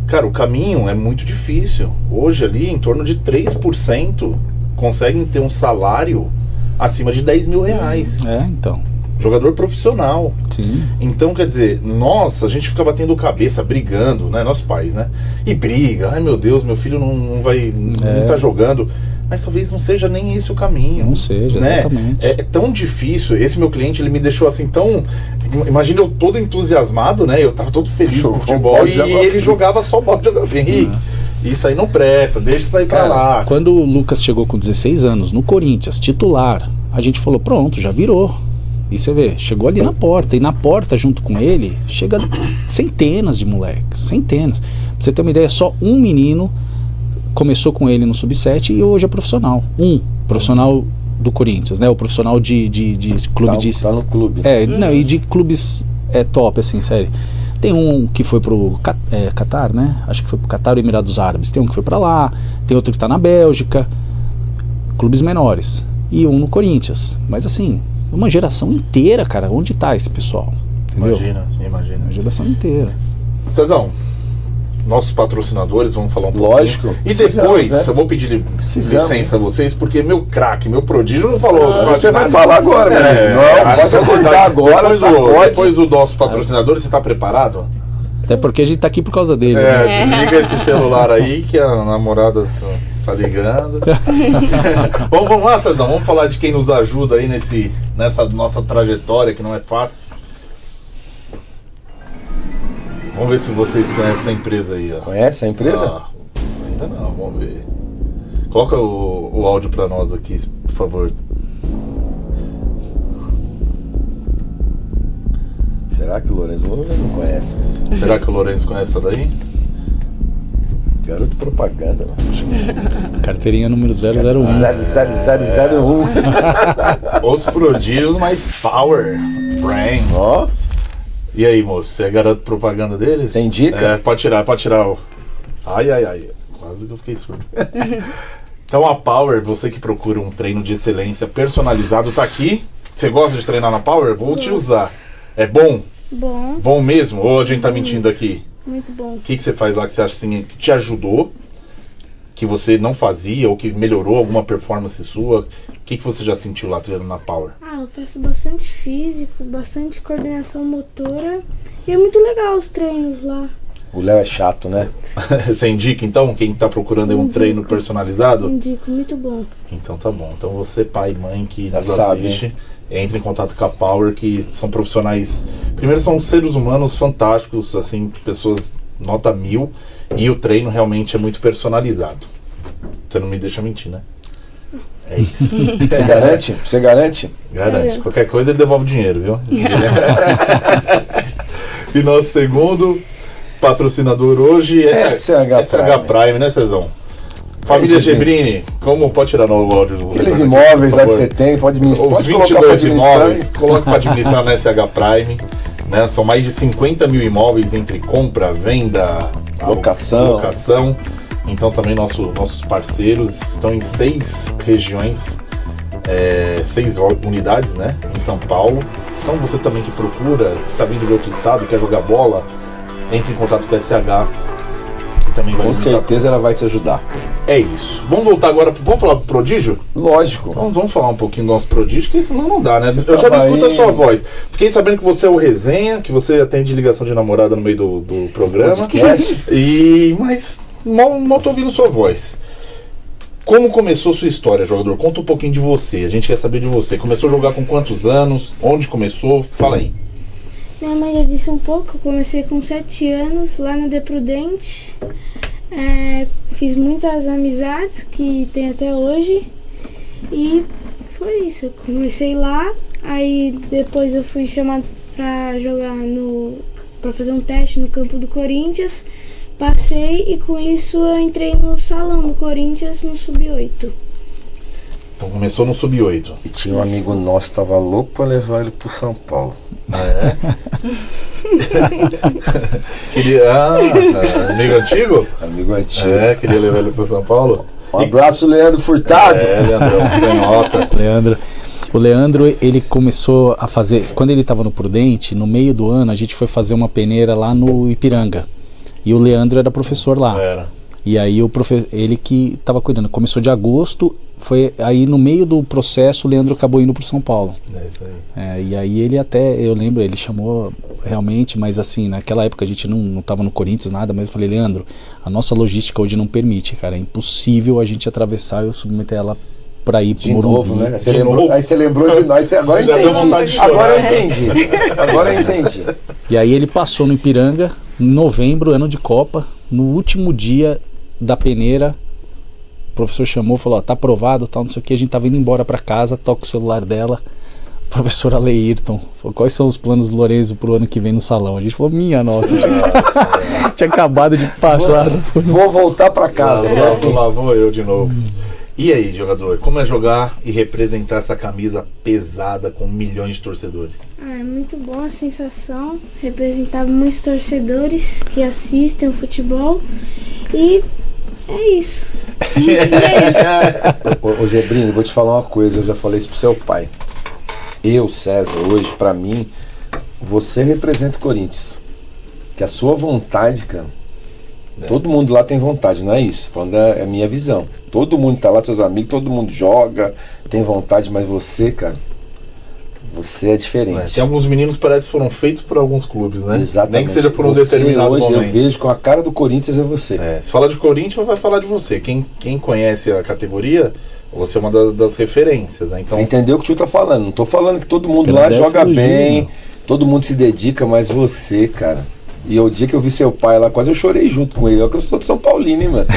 Cara, o caminho é muito difícil. Hoje ali, em torno de 3% conseguem ter um salário acima de 10 mil reais. Então. Jogador profissional. Sim. Então, quer dizer, a gente fica batendo cabeça, brigando, né? Nossos pais, né? E briga. Ai, meu Deus, meu filho não tá jogando. Mas talvez não seja nem esse o caminho. Não seja, né? Exatamente. É tão difícil. Esse meu cliente, ele me deixou assim tão... Imagina eu todo entusiasmado, né? Eu tava todo feliz com o futebol e ele jogava só bola de jogar. Henrique, isso aí não presta, deixa isso aí pra lá. Quando o Lucas chegou com 16 anos no Corinthians, titular, a gente falou, pronto, já virou. E você vê, chegou ali na porta, e na porta junto com ele, chega centenas de moleques, centenas. Pra você ter uma ideia, só um menino começou com ele no Sub-7 e hoje é profissional. Profissional do Corinthians, né? O profissional de clube tá no clube. Não, e de clubes top, assim, sério. Tem um que foi pro Catar, né? Acho que foi pro Catar ou Emirados Árabes. Tem um que foi pra lá, tem outro que tá na Bélgica. Clubes menores. E um no Corinthians. Mas assim, uma geração inteira, cara. Onde tá esse pessoal? Entendeu? Imagina. Uma geração inteira. Cezão, nossos patrocinadores, vamos falar um pouquinho. Lógico. E depois, né? Eu vou pedir licença a vocês, porque meu craque, meu prodígio não falou. Você vai falar agora, né? Pode acordar agora. Depois do nosso patrocinador, você está preparado? Até porque a gente tá aqui por causa dele. Né? Desliga esse celular aí, que a namorada tá ligando. Vamos lá, Cezão, vamos falar de quem nos ajuda aí nessa nossa trajetória, que não é fácil. Vamos ver se vocês conhecem essa empresa aí, ó. Conhece a empresa? Ainda não, vamos ver. Coloca o áudio pra nós aqui, por favor. Será que o Lourenço não conhece? Será que o Lourenço conhece essa daí? Garoto propaganda, mano. Carteirinha número 001. 00001. Os prodígios mais power. Brain. Ó. E aí, moço, você é garoto propaganda deles? Você indica? Pode tirar o... Ai. Quase que eu fiquei surdo. Então a Power, você que procura um treino de excelência personalizado, tá aqui. Você gosta de treinar na Power? Vou te usar. É bom? Bom. Bom mesmo? Ou a gente tá mentindo aqui? Muito bom. O que você faz lá que você acha assim, que te ajudou? que você não fazia ou que melhorou alguma performance sua? O que você já sentiu lá treinando na Power? Eu faço bastante físico, bastante coordenação motora e é muito legal os treinos lá. O Léo é chato, né? Você indica então, quem tá procurando aí um treino personalizado? Indico, muito bom. Então tá bom. Então você, pai e mãe que Já nos sabe, assiste, entre em contato com a Power, que são profissionais. Primeiro, são seres humanos fantásticos, assim, pessoas nota 1000, e o treino realmente é muito personalizado. Você não me deixa mentir, né? É isso. Você garante? Você garante? Garante. Qualquer coisa ele devolve o dinheiro, viu? E nosso segundo patrocinador hoje é SH Prime, né, Cezão? Família Gebrini, como pode tirar no áudio? Aqueles imóveis lá que você tem, pode administrar. Os 22 imóveis, coloque para administrar na SH Prime. Né? São mais de 50 mil imóveis entre compra, venda, locação. Então também nossos parceiros estão em 6 regiões, 6 unidades, né, em São Paulo. Então você também que procura, está vindo de outro estado, quer jogar bola, entre em contato com a SH. Que também vai com certeza ela vai te ajudar. É isso. Vamos voltar agora, vamos falar pro Prodígio? Lógico. Então, vamos falar um pouquinho do nosso Prodígio, que senão não dá, né? Eu já não escuto a sua voz. Fiquei sabendo que você é o Resenha, que você atende ligação de namorada no meio do programa. Podcast. Mas mal tô ouvindo sua voz. Como começou sua história, jogador? Conta um pouquinho de você. A gente quer saber de você. Começou a jogar com quantos anos? Onde começou? Fala aí. Minha mãe já disse um pouco. Eu comecei com 7 anos lá no De Prudente. Fiz muitas amizades que tem até hoje. E foi isso. Eu comecei lá. Aí depois eu fui chamado pra jogar pra fazer um teste no campo do Corinthians. Passei e com isso eu entrei no salão do Corinthians no Sub-8. Então começou no Sub-8. E tinha um amigo nosso que tava louco pra levar ele pro São Paulo. Amigo antigo? Amigo antigo. Queria levar ele pro São Paulo. Um abraço, Leandro Furtado. Leandrão, O Leandro, ele começou a fazer, quando ele estava no Prudente, no meio do ano, a gente foi fazer uma peneira lá no Ipiranga. E o Leandro era professor lá. E aí ele que estava cuidando. Começou de agosto, foi aí no meio do processo o Leandro acabou indo para São Paulo. É isso aí. E aí ele até, eu lembro, ele chamou realmente, mas assim, naquela época a gente não estava no Corinthians, nada, mas eu falei, Leandro, a nossa logística hoje não permite, cara, é impossível a gente atravessar e eu submeter ela para ir pro Morumbi. Novo, né? Aí você lembrou de nós, agora eu entendi. E aí ele passou no Ipiranga, em novembro, ano de Copa, no último dia da peneira, o professor chamou, falou, tá aprovado, tal, não sei o que, a gente tava indo embora para casa, toca o celular dela, professora Leirton, falou, quais são os planos do Lorenzo pro ano que vem no salão? A gente falou, minha nossa, tinha acabado de passar. Vou voltar para casa. Lá vou eu de novo. E aí, jogador, como é jogar e representar essa camisa pesada com milhões de torcedores? É muito boa a sensação, representar muitos torcedores que assistem o futebol e é isso. Ô Gebrini, vou te falar uma coisa, eu já falei isso pro seu pai. Eu, César, hoje, pra mim, você representa o Corinthians. Que a sua vontade, cara, todo mundo lá tem vontade, não é isso? Falando é a minha visão. Todo mundo tá lá, seus amigos, todo mundo joga, tem vontade, mas você, cara, você é diferente. Tem alguns meninos que parece que foram feitos por alguns clubes, né? Exatamente. Nem que seja por um você, determinado hoje, momento. eu vejo com a cara do Corinthians é você. Se fala de Corinthians, vai falar de você. Quem conhece a categoria, você é uma das referências, né? Então, você entendeu o que o tio tá falando. Não tô falando que todo mundo lá joga bem, todo mundo se dedica, mas você, cara... E o dia que eu vi seu pai lá, quase eu chorei junto com ele. Olha que eu sou de São Paulino, hein, mano.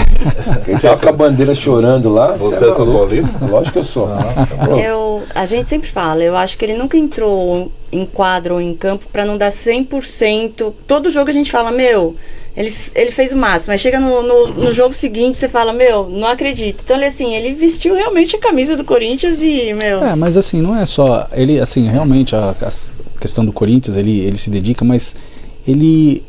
Ele tava com a bandeira chorando lá. Você é São Paulino? Lógico que eu sou. A gente sempre fala, eu acho que ele nunca entrou em quadro ou em campo pra não dar 100%. Todo jogo a gente fala, ele fez o máximo. Mas chega no jogo seguinte, você fala, não acredito. Então ele vestiu realmente a camisa do Corinthians e, mas assim, não é só... Ele, assim, realmente, a questão do Corinthians, ele se dedica, mas... Ele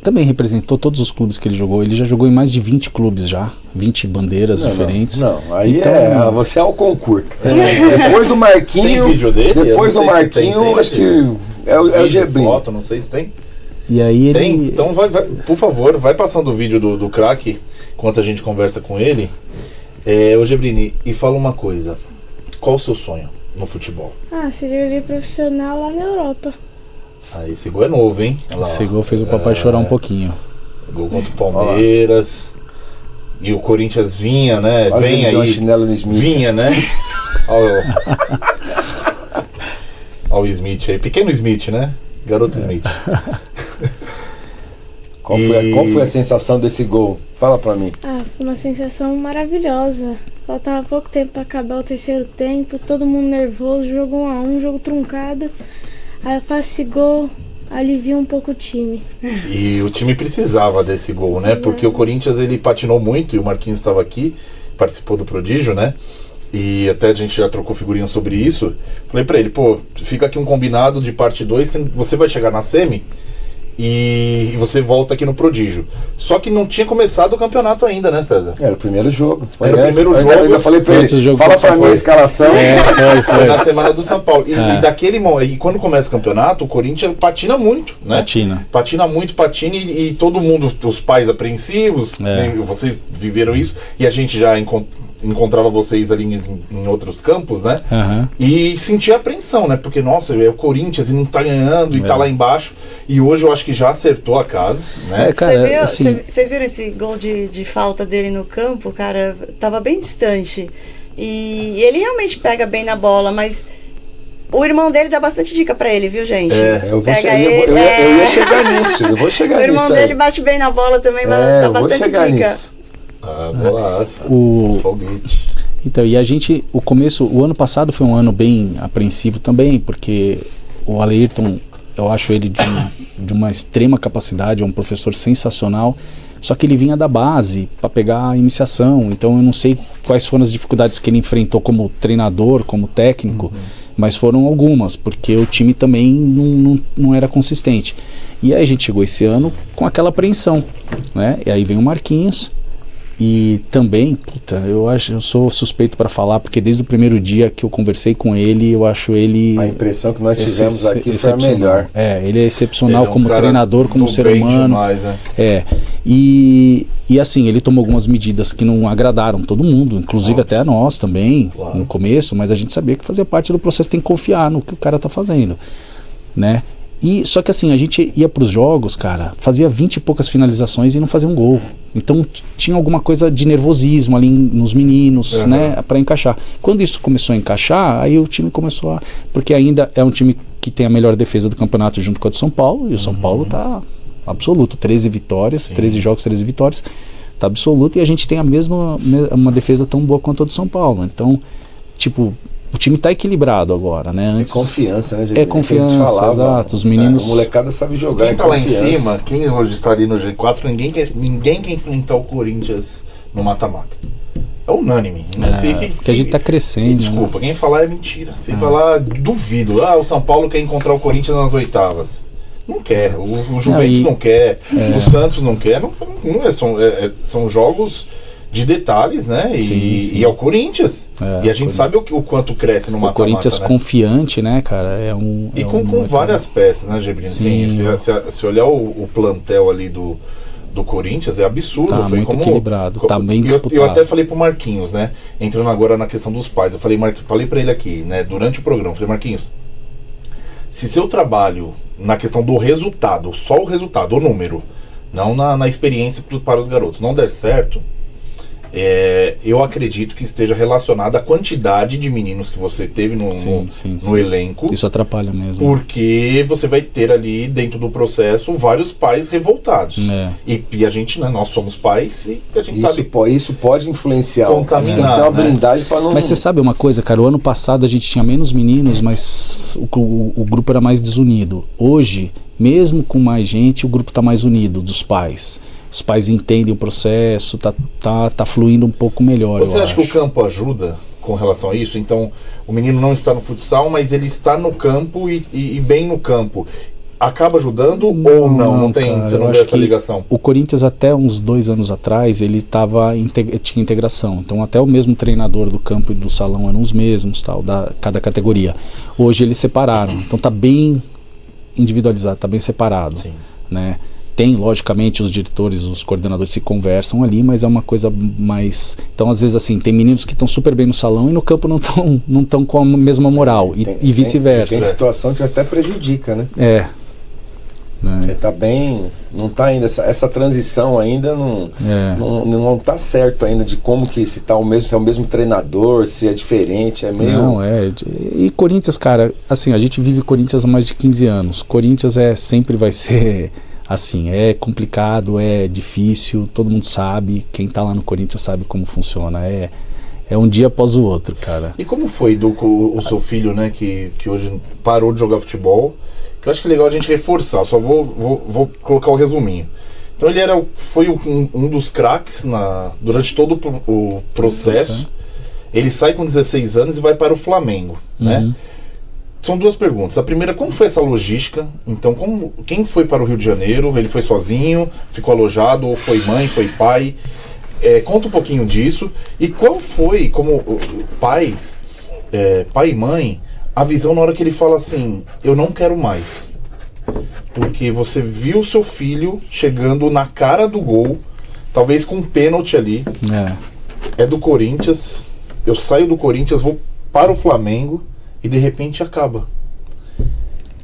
também representou todos os clubes que ele jogou. Ele já jogou em mais de 20 clubes já. 20 bandeiras diferentes. Aí então, você é o concurso. Depois do Marquinho... Tem vídeo dele? Depois do Marquinho, acho que é o Gebrini. Foto, não sei se tem. E aí ele... Tem? Então, vai, por favor, vai passando o vídeo do craque. enquanto a gente conversa com ele. Ô Gebrini, e fala uma coisa. Qual o seu sonho no futebol? Ser jogador profissional lá na Europa. Esse gol é novo, hein? Esse gol fez o papai chorar um pouquinho. Gol contra o Palmeiras. E o Corinthians vinha, né? Quase Vem deu uma aí. chinela no Smith. Vinha, né? Olha o Smith aí. Pequeno Smith, né? Garoto Smith. Qual foi a sensação desse gol? Fala pra mim. Foi uma sensação maravilhosa. Faltava pouco tempo pra acabar o terceiro tempo, todo mundo nervoso, jogo 1-1, jogo truncado. Aí eu faço esse gol, alivia um pouco o time. E o time precisava desse gol, né? Porque o Corinthians, ele patinou muito, e o Marquinhos estava aqui, participou do Prodígio, né? E até a gente já trocou figurinha sobre isso. Falei pra ele, pô, fica aqui um combinado de parte 2, que você vai chegar na semi e você volta aqui no Prodígio. Só que não tinha começado o campeonato ainda, né, César? Era o primeiro jogo. Era o primeiro jogo. Eu ainda falei pra ele, fala pra mim a escalação. Foi na semana do São Paulo. E daquele momento, e quando começa o campeonato, o Corinthians patina muito, né? Patina muito, e todo mundo, os pais apreensivos, né? Vocês viveram isso, e a gente já encontrava vocês ali em outros campos, né? E sentia apreensão, né? Porque, nossa, é o Corinthians e não tá ganhando e tá lá embaixo. E hoje eu acho que já acertou a casa, né? Cara, Vocês viram esse gol de falta dele no campo? Cara, tava bem distante. E ele realmente pega bem na bola, mas o irmão dele dá bastante dica pra ele, viu, gente? Eu ia chegar nisso. Eu vou chegar nisso. O irmão dele bate bem na bola também, dá bastante dica. Nisso. Golaço. Foguete. Então, e o ano passado foi um ano bem apreensivo também, porque o Aleirton, eu acho ele de uma extrema capacidade, é um professor sensacional, só que ele vinha da base para pegar a iniciação, então eu não sei quais foram as dificuldades que ele enfrentou como treinador, como técnico, mas foram algumas, porque o time também não era consistente. E aí a gente chegou esse ano com aquela apreensão, né? E aí vem o Marquinhos. E também, eu sou suspeito para falar, porque desde o primeiro dia que eu conversei com ele, eu acho ele... A impressão que nós tivemos aqui foi a melhor. Ele é excepcional como treinador, como ser humano. Demais, né? E assim, ele tomou algumas medidas que não agradaram todo mundo, inclusive até a nós também, no começo, mas a gente sabia que fazia parte do processo, tem que confiar no que o cara tá fazendo, né? Só que assim, a gente ia pros jogos, cara, fazia 20 e poucas finalizações e não fazia um gol. Então tinha alguma coisa de nervosismo ali nos meninos, né, pra encaixar. Quando isso começou a encaixar, aí o time começou a... Porque ainda é um time que tem a melhor defesa do campeonato junto com a do São Paulo, e o São Paulo tá absoluto, 13 vitórias, 13 jogos, 13 vitórias, tá absoluto, e a gente tem uma defesa tão boa quanto a do São Paulo. Então, tipo... O time está equilibrado agora, né? Antes, confiança, né? É confiança, exato. Os meninos... A molecada sabe jogar. Quem tá lá em cima, quem hoje está ali no G4, ninguém quer enfrentar o Corinthians no mata-mata. É unânime. Não sei porque a gente tá crescendo. Desculpa, quem falar é mentira. Se falar, duvido. O São Paulo quer encontrar o Corinthians nas oitavas. Não quer. O Juventus não quer. O Santos não quer. São jogos... de detalhes, né? E é o Corinthians. E a gente sabe o quanto cresce no mata-mata. O Corinthians, né? Confiante, né, cara? Com várias peças, né, Gebrini? Se olhar o plantel ali do Corinthians, é absurdo. Tá muito equilibrado, tá bem disputado. Eu até falei pro Marquinhos, né? Entrando agora na questão dos pais. Eu falei pra ele aqui, né? Durante o programa, falei, Marquinhos, se seu trabalho na questão do resultado, só o resultado, o número, não na experiência para os garotos, não der certo... eu acredito que esteja relacionado à quantidade de meninos que você teve no elenco. Isso atrapalha mesmo. Porque você vai ter ali dentro do processo vários pais revoltados. E a gente, né, nós somos pais e a gente sabe. Isso pode influenciar. Contaminar, você tem que ter uma blindagem para não. Mas você sabe uma coisa, cara? O ano passado a gente tinha menos meninos, mas o grupo era mais desunido. Hoje, mesmo com mais gente, o grupo está mais unido, dos pais. Os pais entendem o processo, tá fluindo um pouco melhor. Você acha que o campo ajuda com relação a isso? Então, o menino não está no futsal, mas ele está no campo e bem no campo. Acaba ajudando ou não? Não tem, cara, você não vê essa ligação? O Corinthians, até uns 2 anos atrás, ele tinha integração. Então, até o mesmo treinador do campo e do salão eram os mesmos, cada categoria. Hoje eles separaram. Então, tá bem individualizado, tá bem separado. Né? tem, logicamente, os diretores, os coordenadores se conversam ali, mas é uma coisa mais... Então, às vezes, assim, tem meninos que estão super bem no salão e no campo não estão com a mesma moral, e vice-versa. Tem situação que até prejudica, né? Né? Tá bem, não tá ainda, essa transição ainda não tá certo ainda de como que se é o mesmo treinador, se é diferente, é meio... Não, e Corinthians, cara, assim, a gente vive Corinthians há mais de 15 anos. Corinthians sempre vai ser assim, é complicado, é difícil, todo mundo sabe, quem tá lá no Corinthians sabe como funciona, é um dia após o outro, cara. E como foi, Duco, o seu filho, né, que hoje parou de jogar futebol? Que eu acho que é legal a gente reforçar, só vou colocar o resuminho. Então ele foi um dos craques durante todo o processo. Ele sai com 16 anos e vai para o Flamengo, né? São duas perguntas. A primeira, como foi essa logística? Então, quem foi para o Rio de Janeiro? Ele foi sozinho? Ficou alojado? Ou foi mãe? Foi pai? Conta um pouquinho disso. E qual foi, como pai e mãe, a visão na hora que ele fala assim, eu não quero mais. Porque você viu o seu filho chegando na cara do gol, talvez com um pênalti ali. É do Corinthians, eu saio do Corinthians, vou para o Flamengo e de repente acaba.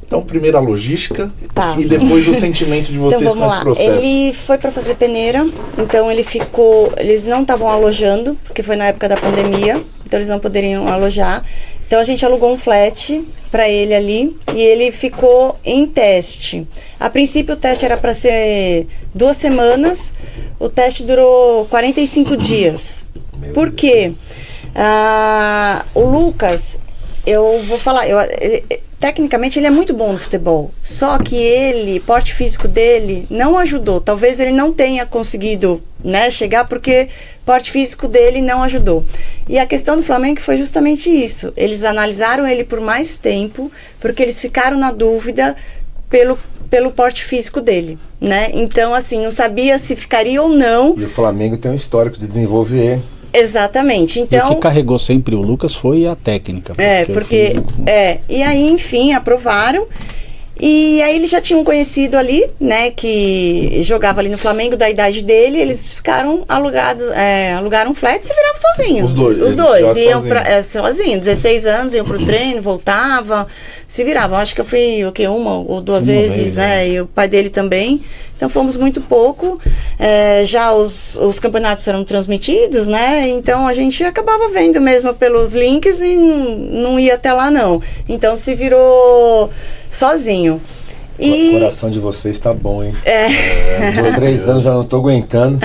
Então, primeiro a logística e depois o sentimento de vocês então, com esse processo. Ele foi para fazer peneira, então eles não estavam alojando, porque foi na época da pandemia, então eles não poderiam alojar. Então a gente alugou um flat para ele ali e ele ficou em teste. A princípio o teste era para ser 2 semanas, o teste durou 45 dias. Por quê? O Lucas, eu vou falar, tecnicamente ele é muito bom no futebol, só que porte físico dele não ajudou. Talvez ele não tenha conseguido, né, chegar porque o porte físico dele não ajudou. E a questão do Flamengo foi justamente isso. Eles analisaram ele por mais tempo, porque eles ficaram na dúvida pelo porte físico dele, né? Então, assim, não sabia se ficaria ou não. E o Flamengo tem um histórico de desenvolver. Exatamente. Então, e o que carregou sempre o Lucas foi a técnica. E aí, enfim, aprovaram. E aí eles já tinham conhecido ali, né, que jogava ali no Flamengo da idade dele, eles ficaram alugaram um flat e se viravam sozinhos. Os dois iam sozinhos, 16 anos, iam pro treino, voltavam, se viravam. Acho que eu fui, uma ou duas vezes, e o pai dele também. Então fomos muito pouco, já os campeonatos eram transmitidos, né, então a gente acabava vendo mesmo pelos links e não ia até lá não. Então se virou sozinho. O coração de vocês tá bom, hein? 3 anos já não tô aguentando.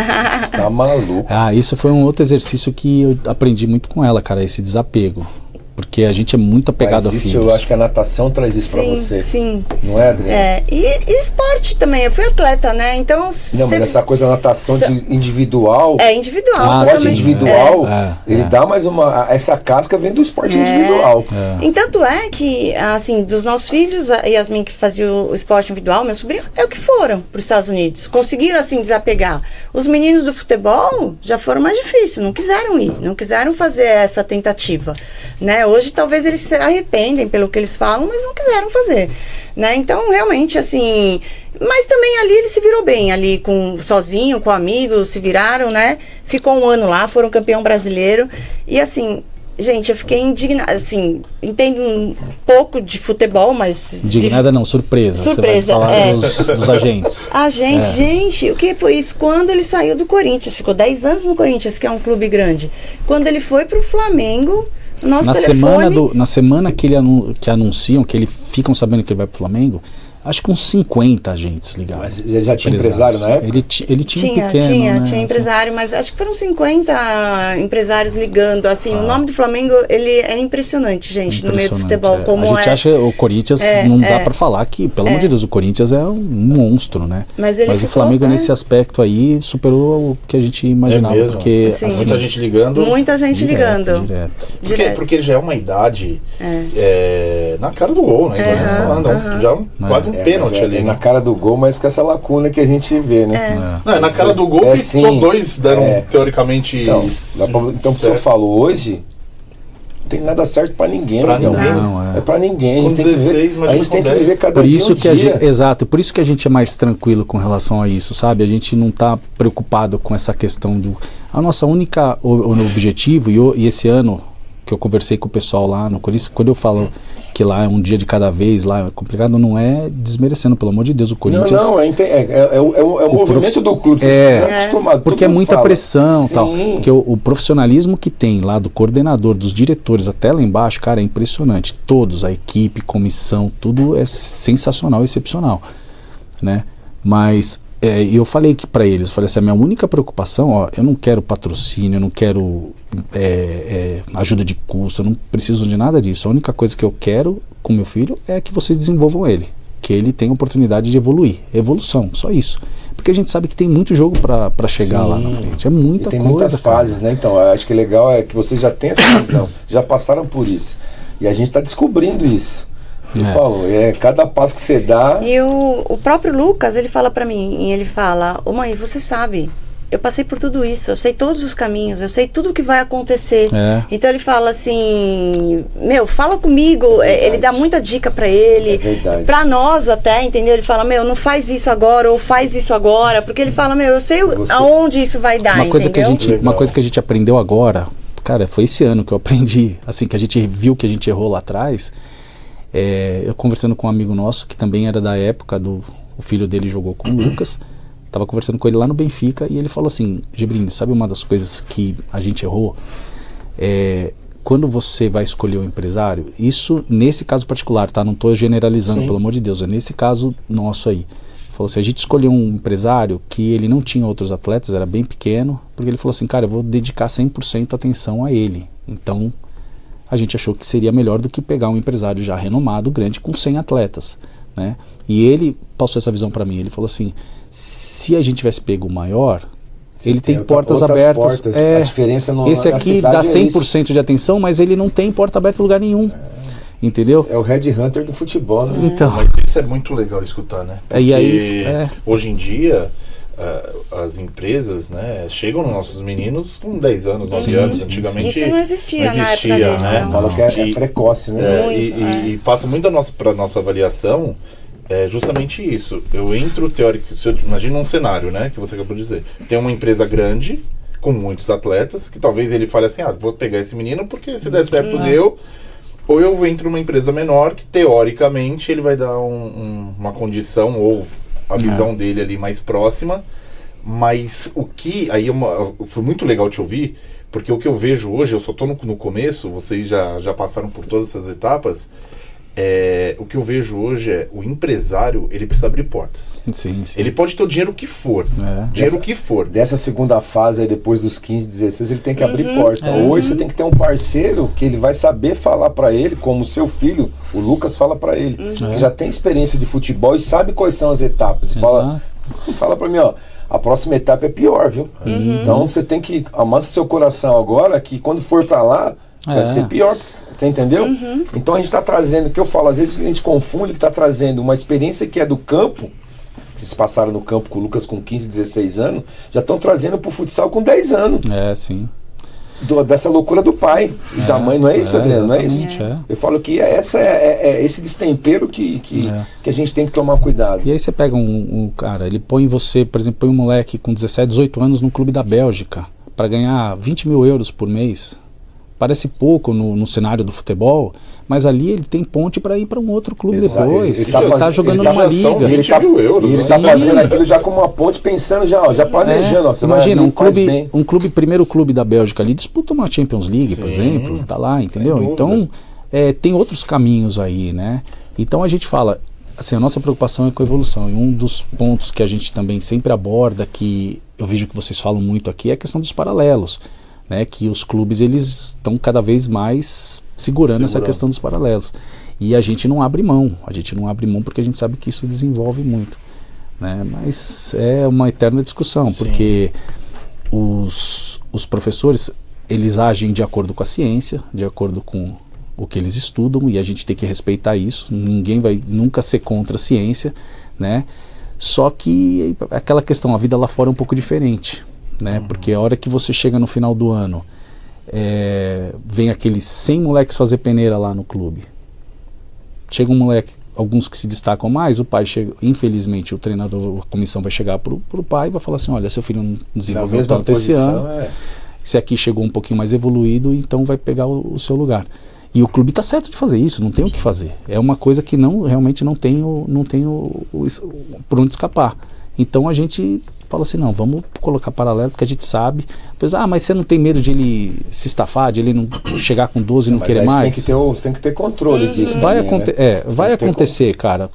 Tá maluco. Isso foi um outro exercício que eu aprendi muito com ela, cara, esse desapego. Porque a gente é muito apegado a filhos. Eu acho que a natação traz isso pra você. Sim. Não é, Adriana? E esporte também. Eu fui atleta, né? Então... Não, mas essa coisa da natação individual... individual. O esporte individual, ele dá mais uma... Essa casca vem do esporte individual. E tanto é que, assim, dos nossos filhos, a Yasmin que fazia o esporte individual, meu sobrinho, é o que foram para os Estados Unidos. Conseguiram, assim, desapegar. Os meninos do futebol já foram mais difíceis. Não quiseram ir. Não quiseram fazer essa tentativa, né? Hoje talvez eles se arrependem pelo que eles falam, mas não quiseram fazer, né? Então realmente assim, mas também ali ele se virou bem, ali sozinho, com amigos, se viraram, né? Ficou 1 ano lá, foram campeão brasileiro e assim, gente, eu fiquei indignada, assim, entendo um pouco de futebol, mas... Indignada não, surpresa. Surpresa, Você vai falar dos agentes. Gente, o que foi isso? Quando ele saiu do Corinthians, ficou 10 anos no Corinthians, que é um clube grande. Quando ele foi pro Flamengo... Na semana que que anunciam, que ficam sabendo que ele vai pro Flamengo, acho que uns 50 agentes ligaram. Mas ele já tinha empresário na época? Ele tinha um pequeno, tinha empresário, mas acho que foram 50 empresários ligando, assim, o nome do Flamengo, ele é impressionante, gente, no meio do futebol, como a gente acha, o Corinthians, não dá pra falar que, pelo amor de Deus, o Corinthians é um monstro, né? Mas o Flamengo, nesse aspecto aí, superou o que a gente imaginava, porque... Assim, muita gente ligando. Muita gente ligando. Direto. Porque já é uma idade na cara do gol, né? Já quase um pênalti ali. Na cara do gol, mas com essa lacuna que a gente vê, né? Não, é na cara do gol que só 2 deram teoricamente. Então, o senhor falou hoje, Não tem nada certo pra ninguém, Pra meu. ninguém. Não, É pra ninguém. Com A gente tem que 16, viver, a imagina gente com tem que 10. viver cada Por dia isso um que a dia. gente, exato, por isso que a gente é mais tranquilo com relação a isso, sabe? A gente não está preocupado com essa questão do... A nossa única objetivo, e esse ano que eu conversei com o pessoal lá no Corinthians, quando eu falo que lá é um dia de cada vez, lá é complicado, não é desmerecendo, pelo amor de Deus, o Corinthians... Não, é o movimento do clube, vocês estão acostumados. Porque todo é mundo muita fala. pressão e Sim. tal. Porque o profissionalismo que tem lá do coordenador, dos diretores até lá embaixo, cara, é impressionante. Todos, a equipe, comissão, tudo é sensacional, excepcional, né? Mas eu falei que para eles, eu falei assim, a minha única preocupação, ó, eu não quero patrocínio, eu não quero ajuda de custo, eu não preciso de nada disso. A única coisa que eu quero com meu filho é que vocês desenvolvam ele, que ele tenha oportunidade de evoluir, evolução, só isso. Porque a gente sabe que tem muito jogo para chegar lá na frente, é muita E tem coisa. muitas cara. fases, né? Então, eu acho que legal é que vocês já têm essa visão, já passaram por isso. E a gente está descobrindo isso. Eu falo, cada passo que você dá... E o próprio Lucas, ele fala pra mim, ele fala, ô mãe, você sabe, eu passei por tudo isso, eu sei todos os caminhos, eu sei tudo o que vai acontecer. Então ele fala assim, meu, fala comigo, ele dá muita dica pra ele, pra nós até, entendeu? Ele fala, meu, não faz isso agora, ou faz isso agora, porque ele fala, meu, eu sei aonde isso vai dar, uma coisa entendeu? Uma coisa que a gente aprendeu agora, cara, foi esse ano que eu aprendi, assim, que a gente viu que a gente errou lá atrás. Eu conversando com um amigo nosso que também era da época o filho dele jogou com o Lucas, tava conversando com ele lá no Benfica e ele falou assim, Gebrini, sabe uma das coisas que a gente errou? Quando você vai escolher um empresário, isso nesse caso particular, tá? Não estou generalizando, pelo amor de Deus, é nesse caso nosso aí. Falou assim, a gente escolheu um empresário que ele não tinha outros atletas, era bem pequeno, porque ele falou assim, cara, eu vou dedicar 100% atenção a ele. Então a gente achou que seria melhor do que pegar um empresário já renomado, grande, com 100 atletas, né? E ele passou essa visão para mim, ele falou assim, se a gente tivesse pego o maior, ele tem portas abertas. Portas. A diferença no esse aqui dá 100% de atenção, mas ele não tem porta aberta em lugar nenhum. Entendeu? É o Red Hunter do futebol, né? Então, mas isso é muito legal escutar, né? Porque e aí, hoje em dia as empresas, né, chegam nos nossos meninos com 10 anos, 9 anos. Antigamente isso não existia na época deles, né? Fala que é precoce, né? E passa muito para nossa avaliação justamente isso. Eu entro teórico, imagina um cenário, né, que você acabou de dizer. Tem uma empresa grande com muitos atletas que talvez ele fale assim, vou pegar esse menino porque se der certo deu. Ou eu entro numa empresa menor que teoricamente ele vai dar uma condição ou a visão dele ali mais próxima, mas o que aí foi muito legal te ouvir, porque o que eu vejo hoje, eu só estou no começo, vocês já passaram por todas essas etapas. O que eu vejo hoje é o empresário, ele precisa abrir portas. Sim. Ele pode ter o dinheiro que for, que for. Dessa segunda fase aí, depois dos 15, 16, ele tem que abrir porta. Hoje você tem que ter um parceiro que ele vai saber falar para ele, como o seu filho, o Lucas, fala para ele, que já tem experiência de futebol e sabe quais são as etapas. Fala para mim, ó, a próxima etapa é pior, viu? Então você tem que amar seu coração agora, que quando for para lá, vai ser pior. Você entendeu? Então a gente está trazendo, que eu falo, às vezes a gente confunde que está trazendo uma experiência que é do campo, vocês passaram no campo com o Lucas com 15, 16 anos, já estão trazendo para o futsal com 10 anos. Sim. Dessa loucura do pai e da mãe, não é isso, Adriano? Não é isso? Eu falo que esse destempero que a gente tem que tomar cuidado. E aí você pega um cara, ele põe você, por exemplo, põe um moleque com 17, 18 anos no clube da Bélgica para ganhar 20 mil euros por mês. Parece pouco no cenário do futebol, mas ali ele tem ponte para ir para um outro clube depois. Ele está jogando numa liga. Ele está fazendo aquilo já como uma ponte, pensando já planejando. Imagina, um clube, primeiro clube da Bélgica ali, disputa uma Champions League, por exemplo, tá lá, entendeu? Então, tem outros caminhos aí, né? Então a gente fala, assim, a nossa preocupação é com a evolução. E um dos pontos que a gente também sempre aborda, que eu vejo que vocês falam muito aqui, é a questão dos paralelos. Né, que os clubes eles estão cada vez mais segurando essa questão dos paralelos. E a gente não abre mão porque a gente sabe que isso desenvolve muito. Né? Mas é uma eterna discussão, porque os professores eles agem de acordo com a ciência, de acordo com o que eles estudam, e a gente tem que respeitar isso. Ninguém vai nunca ser contra a ciência, né? Só que aquela questão, a vida lá fora é um pouco diferente. Né? Porque a hora que você chega no final do ano vem aqueles 100 moleques fazer peneira lá no clube. Chega um moleque, alguns que se destacam mais, o pai chega, infelizmente o treinador, a comissão vai chegar pro pai e vai falar assim, olha, seu filho não desenvolveu tanto esse ano, esse aqui chegou um pouquinho mais evoluído, então vai pegar o seu lugar. E o clube está certo de fazer isso, não tem o que fazer. É uma coisa que realmente não tem por onde escapar. Então a gente fala assim, não, vamos colocar paralelo, porque a gente sabe. Depois, mas você não tem medo de ele se estafar, de ele não chegar com 12 e não querer mais? Você tem que ter controle disso. Vai acontecer, cara.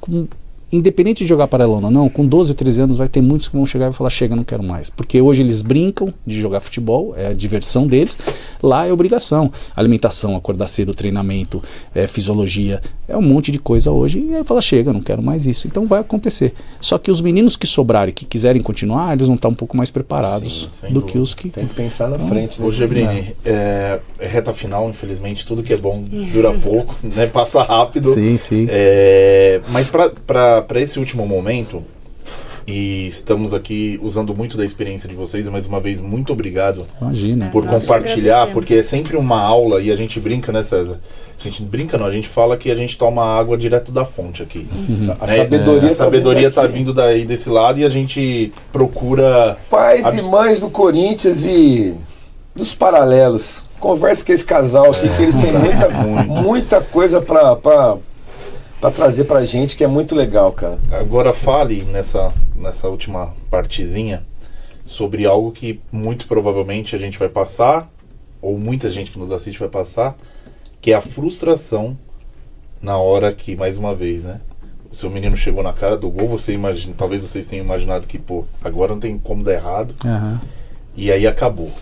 Independente de jogar paralelo ou não, com 12, 13 anos vai ter muitos que vão chegar e falar, chega, não quero mais. Porque hoje eles brincam de jogar futebol, é a diversão deles, lá é obrigação. Alimentação, acordar cedo, treinamento, fisiologia, é um monte de coisa hoje, e aí fala, chega, não quero mais isso. Então vai acontecer. Só que os meninos que sobrarem, que quiserem continuar, eles vão estar um pouco mais preparados do que os que... Tem que pensar na frente. Ô Gebrini, é reta final, infelizmente, tudo que é bom dura pouco, né? Passa rápido. Sim. Mas para esse último momento, e estamos aqui usando muito da experiência de vocês, e mais uma vez, muito obrigado. Imagina. Por compartilhar, porque é sempre uma aula, e a gente brinca, né, César? A gente brinca não, a gente fala que a gente toma água direto da fonte aqui. A sabedoria tá vindo daí desse lado, e a gente procura... Pais e mães do Corinthians e dos paralelos. Converse com esse casal aqui, que eles têm muita coisa para trazer pra gente, que é muito legal, cara. Agora fale nessa última partezinha sobre algo que muito provavelmente a gente vai passar, ou muita gente que nos assiste vai passar, que é a frustração na hora que, mais uma vez, né, o seu menino chegou na cara do gol, talvez vocês tenham imaginado que, agora não tem como dar errado, e aí acabou.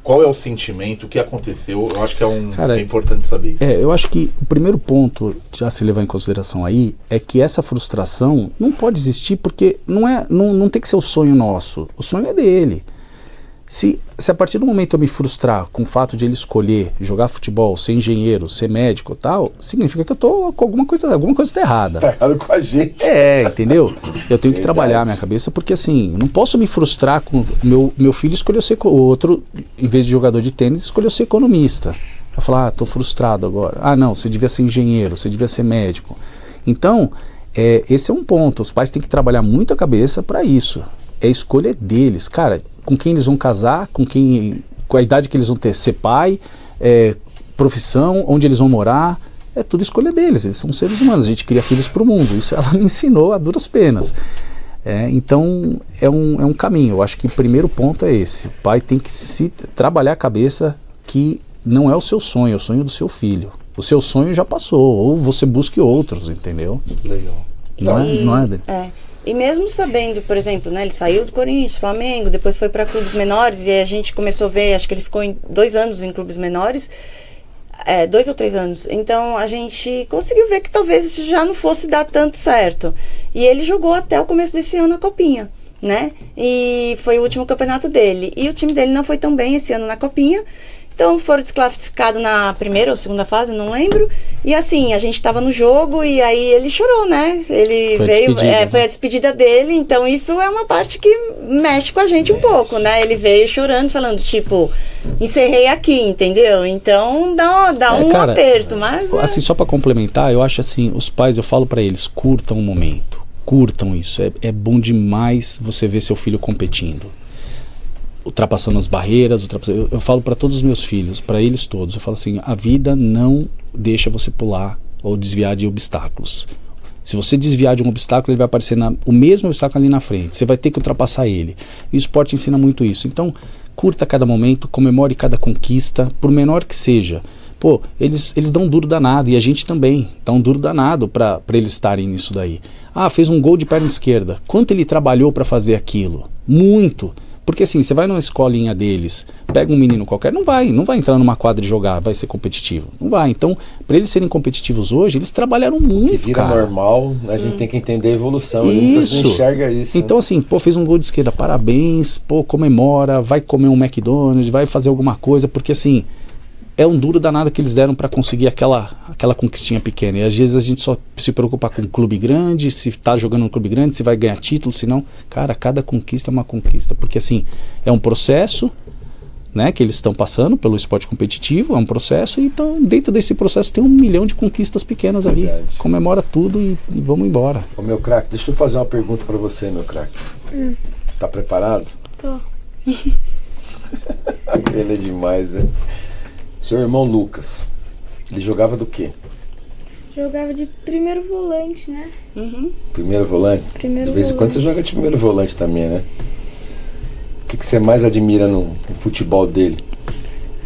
Qual é o sentimento? O que aconteceu? Eu acho que é importante saber isso. Eu acho que o primeiro ponto a se levar em consideração aí é que essa frustração não pode existir, porque não tem que ser o sonho nosso. O sonho é dele. Se a partir do momento eu me frustrar com o fato de ele escolher jogar futebol, ser engenheiro, ser médico e tal, significa que eu tô com alguma coisa está errada. Tá errado com a gente. Entendeu? Eu tenho que trabalhar a minha cabeça, porque assim, não posso me frustrar com meu filho escolheu ser outro, em vez de jogador de tênis, escolheu ser economista. Eu falar, tô frustrado agora. Não, você devia ser engenheiro, você devia ser médico. Então, esse é um ponto. Os pais têm que trabalhar muito a cabeça para isso. É a escolha deles, cara. Com quem eles vão casar, com a idade que eles vão ser pai, profissão, onde eles vão morar, é tudo escolha deles, eles são seres humanos, a gente cria filhos para o mundo, isso ela me ensinou a duras penas. Então é um caminho, eu acho que o primeiro ponto é esse, o pai tem que trabalhar a cabeça que não é o seu sonho, é o sonho do seu filho. O seu sonho já passou, ou você busque outros, entendeu? Legal. Não é? E mesmo sabendo, por exemplo, né, ele saiu do Corinthians, Flamengo, depois foi para clubes menores, e a gente começou a ver, acho que ele ficou 2 anos em clubes menores, 2 ou 3 anos. Então a gente conseguiu ver que talvez isso já não fosse dar tanto certo. E ele jogou até o começo desse ano a Copinha, né? E foi o último campeonato dele. E o time dele não foi tão bem esse ano na Copinha. Então foram desclassificados na primeira ou segunda fase, não lembro. E assim, a gente tava no jogo e aí ele chorou, né? Ele foi a despedida dele, então isso é uma parte que mexe com a gente um pouco, né? Ele veio chorando, falando, tipo, encerrei aqui, entendeu? Então dá um aperto, mas... Assim, só para complementar, eu acho assim, os pais, eu falo para eles, curtam o momento, curtam isso. É bom demais você ver seu filho competindo. Ultrapassando as barreiras, eu falo para todos os meus filhos, para eles todos, eu falo assim, a vida não deixa você pular ou desviar de obstáculos. Se você desviar de um obstáculo, ele vai aparecer o mesmo obstáculo ali na frente, você vai ter que ultrapassar ele. E o esporte ensina muito isso. Então, curta cada momento, comemore cada conquista, por menor que seja. Eles dão um duro danado, e a gente também dá um duro danado para eles estarem nisso daí. Fez um gol de perna esquerda, quanto ele trabalhou para fazer aquilo? Muito. Porque assim, você vai numa escolinha deles, pega um menino qualquer, não vai entrar numa quadra e jogar, vai ser competitivo. Não vai. Então, para eles serem competitivos hoje, eles trabalharam muito, que vira normal, a gente tem que entender a evolução. Isso. A gente enxerga isso. Então assim, fez um gol de esquerda, parabéns, comemora, vai comer um McDonald's, vai fazer alguma coisa, porque assim, é um duro danado que eles deram para conseguir aquela conquistinha pequena. E às vezes a gente só se preocupa com um clube grande, se tá jogando num clube grande, se vai ganhar título, se não. Cara, cada conquista é uma conquista. Porque assim, é um processo, né, que eles estão passando pelo esporte competitivo, é um processo, então dentro desse processo tem 1 milhão de conquistas pequenas ali. Verdade. Comemora tudo e vamos embora. Ô, meu craque, deixa eu fazer uma pergunta pra você, meu craque. Tá preparado? Tô. Ele é demais, né? Seu irmão Lucas, ele jogava do quê? Jogava de primeiro volante, né? Primeiro volante? Primeiro De vez em quando você joga de primeiro volante também, né? O que você mais admira no futebol dele?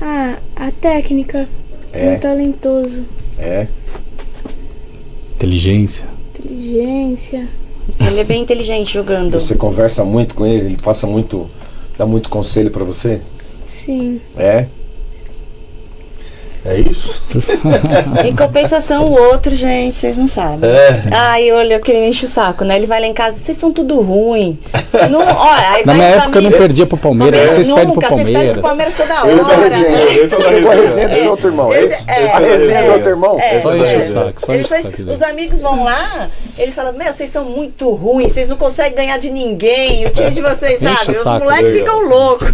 Ah, a técnica. É? Muito talentoso. É? Inteligência. Inteligência. Ele é bem inteligente jogando. Você conversa muito com ele? Ele passa muito... Dá muito conselho pra você? Sim. É? É isso? Em compensação, o outro, gente, vocês não sabem. Ai, olha, que ele enche o saco, né? Ele vai lá em casa, vocês são tudo ruim. Não, olha, aí Na vai minha os época eu não amigos- perdia pro Palmeiras, vocês perdem pro nunca, vocês perdem pro Palmeiras. Palmeiras toda Esse é a hora. resenha. Esse é Você a pegou a resenha. resenha do seu outro irmão. Esse- A resenha do outro irmão. Só enche o é. saco, só enche o saco dele. Os amigos vão lá, eles falam, meu, vocês são muito ruins, vocês não conseguem ganhar de ninguém, o time de vocês, Enche sabe? o Os saco moleques dele. ficam loucos.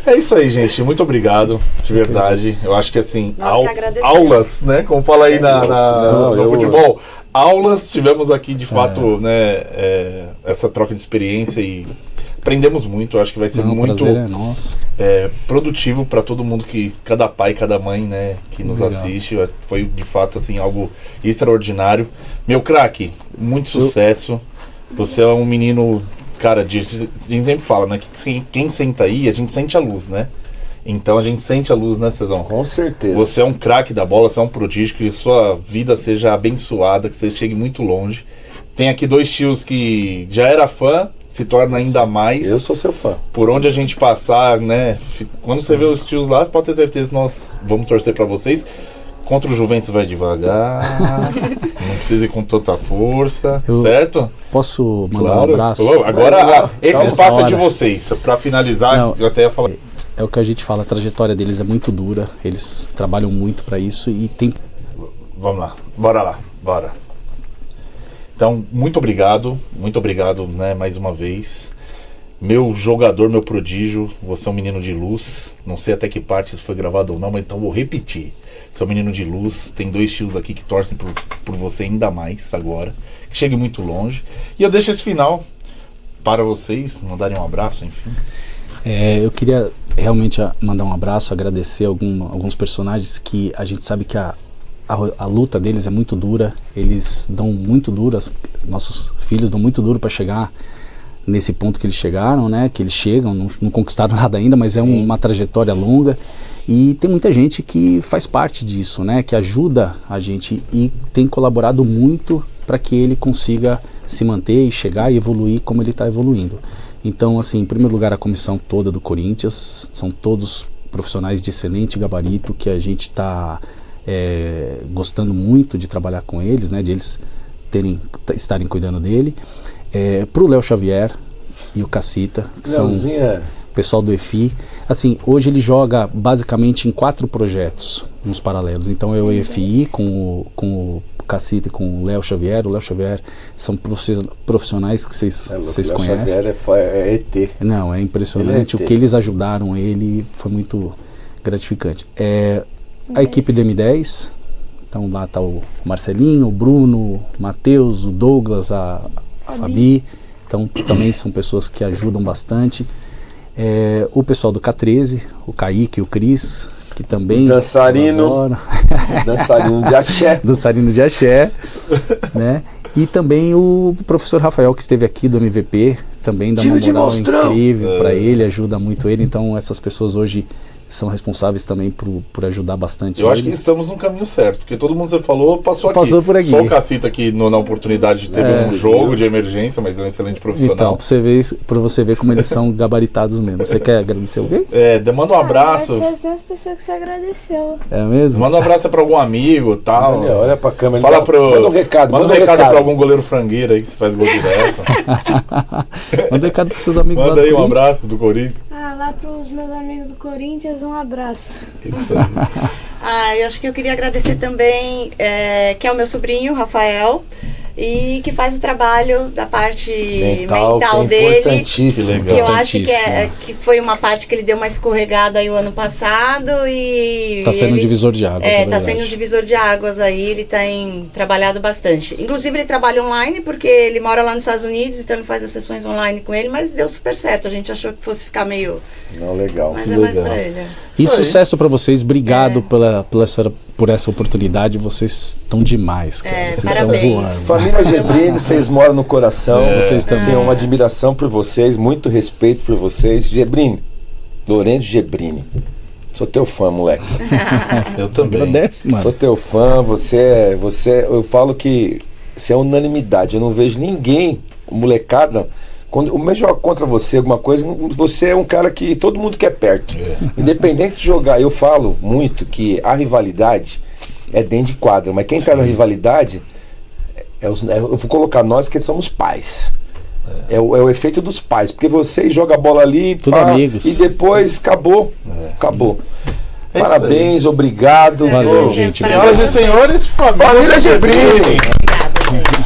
É isso aí, gente. Muito obrigado, de verdade. Eu acho que assim, Nós que agradecemos. aulas, né? Como fala aí Não, no eu- futebol. Aulas, tivemos aqui de fato, né? Essa troca de experiência e aprendemos muito. Eu acho que vai ser Não, o muito prazer é nosso. produtivo para todo mundo cada pai, cada mãe, né? Que nos Legal. assiste. Foi de fato assim algo extraordinário. Meu craque, muito sucesso. Você é um menino, cara, a gente sempre fala, né? Que quem senta aí, a gente sente a luz, né? Então a gente sente a luz, né, Cezão? Com certeza. Você é um craque da bola, você é um prodígio, que sua vida seja abençoada, que você chegue muito longe. Tem aqui 2 tios que já era fã, se torna ainda mais. Eu sou seu fã. Por onde a gente passar, né? Quando você vê os tios lá, pode ter certeza que nós vamos torcer pra vocês. Contra o Juventus vai devagar, não precisa ir com tanta força, certo? Posso mandar um abraço? Agora, esse Calma, espaço é essa de hora. vocês. Pra finalizar, Não. eu até ia falar. É o que a gente fala, a trajetória deles é muito dura, eles trabalham muito para isso e tem... Vamos lá, bora. Então, muito obrigado, né, mais uma vez. Meu jogador, meu prodígio, você é um menino de luz. Não sei até que parte isso foi gravado ou não, mas então vou repetir. Você é um menino de luz, tem 2 tios aqui que torcem por você ainda mais agora. Que chegue muito longe. E eu deixo esse final para vocês, mandarem um abraço, enfim. Eu queria realmente mandar um abraço, agradecer alguns personagens que a gente sabe que a luta deles é muito dura, eles dão muito duro, nossos filhos dão muito duro para chegar nesse ponto que eles chegaram, né? Que eles chegam, não conquistaram nada ainda, mas é uma trajetória longa. E tem muita gente que faz parte disso, né? Que ajuda a gente e tem colaborado muito para que ele consiga se manter e chegar e evoluir como ele está evoluindo. Então, assim, em primeiro lugar, a comissão toda do Corinthians, são todos profissionais de excelente gabarito, que a gente está gostando muito de trabalhar com eles, né, de eles estarem cuidando dele. Pro Léo Xavier e o Cacita, que são o pessoal do EFI. Assim, hoje ele joga basicamente em 4 projetos nos paralelos. Então é o EFI com o Cacita e com o Léo Xavier. O Léo Xavier são profissionais que vocês conhecem. Xavier é ET. Não, é impressionante. O que eles ajudaram ele foi muito gratificante. A equipe do M10, então lá está o Marcelinho, o Bruno, o Matheus, o Douglas, a Fabi. Então também são pessoas que ajudam bastante. O pessoal do K13, o Kaique e o Cris, que também dançarino de axé. Dançarino de axé, né? E também o professor Rafael, que esteve aqui do MVP, também dá uma moral incrível para ele, ajuda muito ele. Então essas pessoas hoje são responsáveis também por ajudar bastante. Eu acho que estamos no caminho certo, porque todo mundo que você falou passou por aqui. Só o Cacita que na oportunidade teve um jogo de emergência, mas é um excelente profissional. Então, pra você ver como eles são gabaritados mesmo. Você quer agradecer alguém? Manda um abraço. Essas as pessoas que você agradeceu. É mesmo? Manda um abraço pra algum amigo e tal. Olha pra câmera. Manda um recado. Manda um recado pra algum goleiro frangueiro aí que você faz gol direto. Manda um recado pros seus amigos. Manda aí um abraço do Corinthians. Lá pros meus amigos do Corinthians, um abraço. Isso aí. Eu acho que eu queria agradecer também, que é o meu sobrinho, Rafael. e que faz o trabalho da parte Mental, mental que é dele, importantíssimo. que eu acho que foi uma parte que ele deu uma escorregada aí o ano passado e Tá sendo um divisor de águas. é tá verdade. sendo um divisor de águas aí, ele tem trabalhado bastante. Inclusive ele trabalha online porque ele mora lá nos Estados Unidos, então ele faz as sessões online com ele, mas deu super certo. A gente achou que fosse ficar meio, Não, legal. mas é mais pra ele. E Isso aí. sucesso pra vocês, obrigado por essa oportunidade, vocês estão demais, cara. Vocês estão parabéns. voando. Família Gebrini, vocês moram no coração. Vocês também. Tenho uma admiração por vocês, muito respeito por vocês. Gebrini, Lourenço Gebrini. Sou teu fã, moleque. Eu também. Agradece, mano. Sou teu fã, você, eu falo que você é unanimidade. Eu não vejo ninguém, molecada, quando o meu joga contra você, alguma coisa, você é um cara que todo mundo quer perto. Independente de jogar, eu falo muito que a rivalidade é dentro de quadra, mas quem traz a rivalidade, eu vou colocar nós que somos pais. É o efeito dos pais, porque você joga a bola ali Tudo amigos. e depois acabou. Acabou. É isso Parabéns, obrigado. Valeu, Ô, gente. Senhoras e senhores, família Família Gebrini. Obrigada, gente.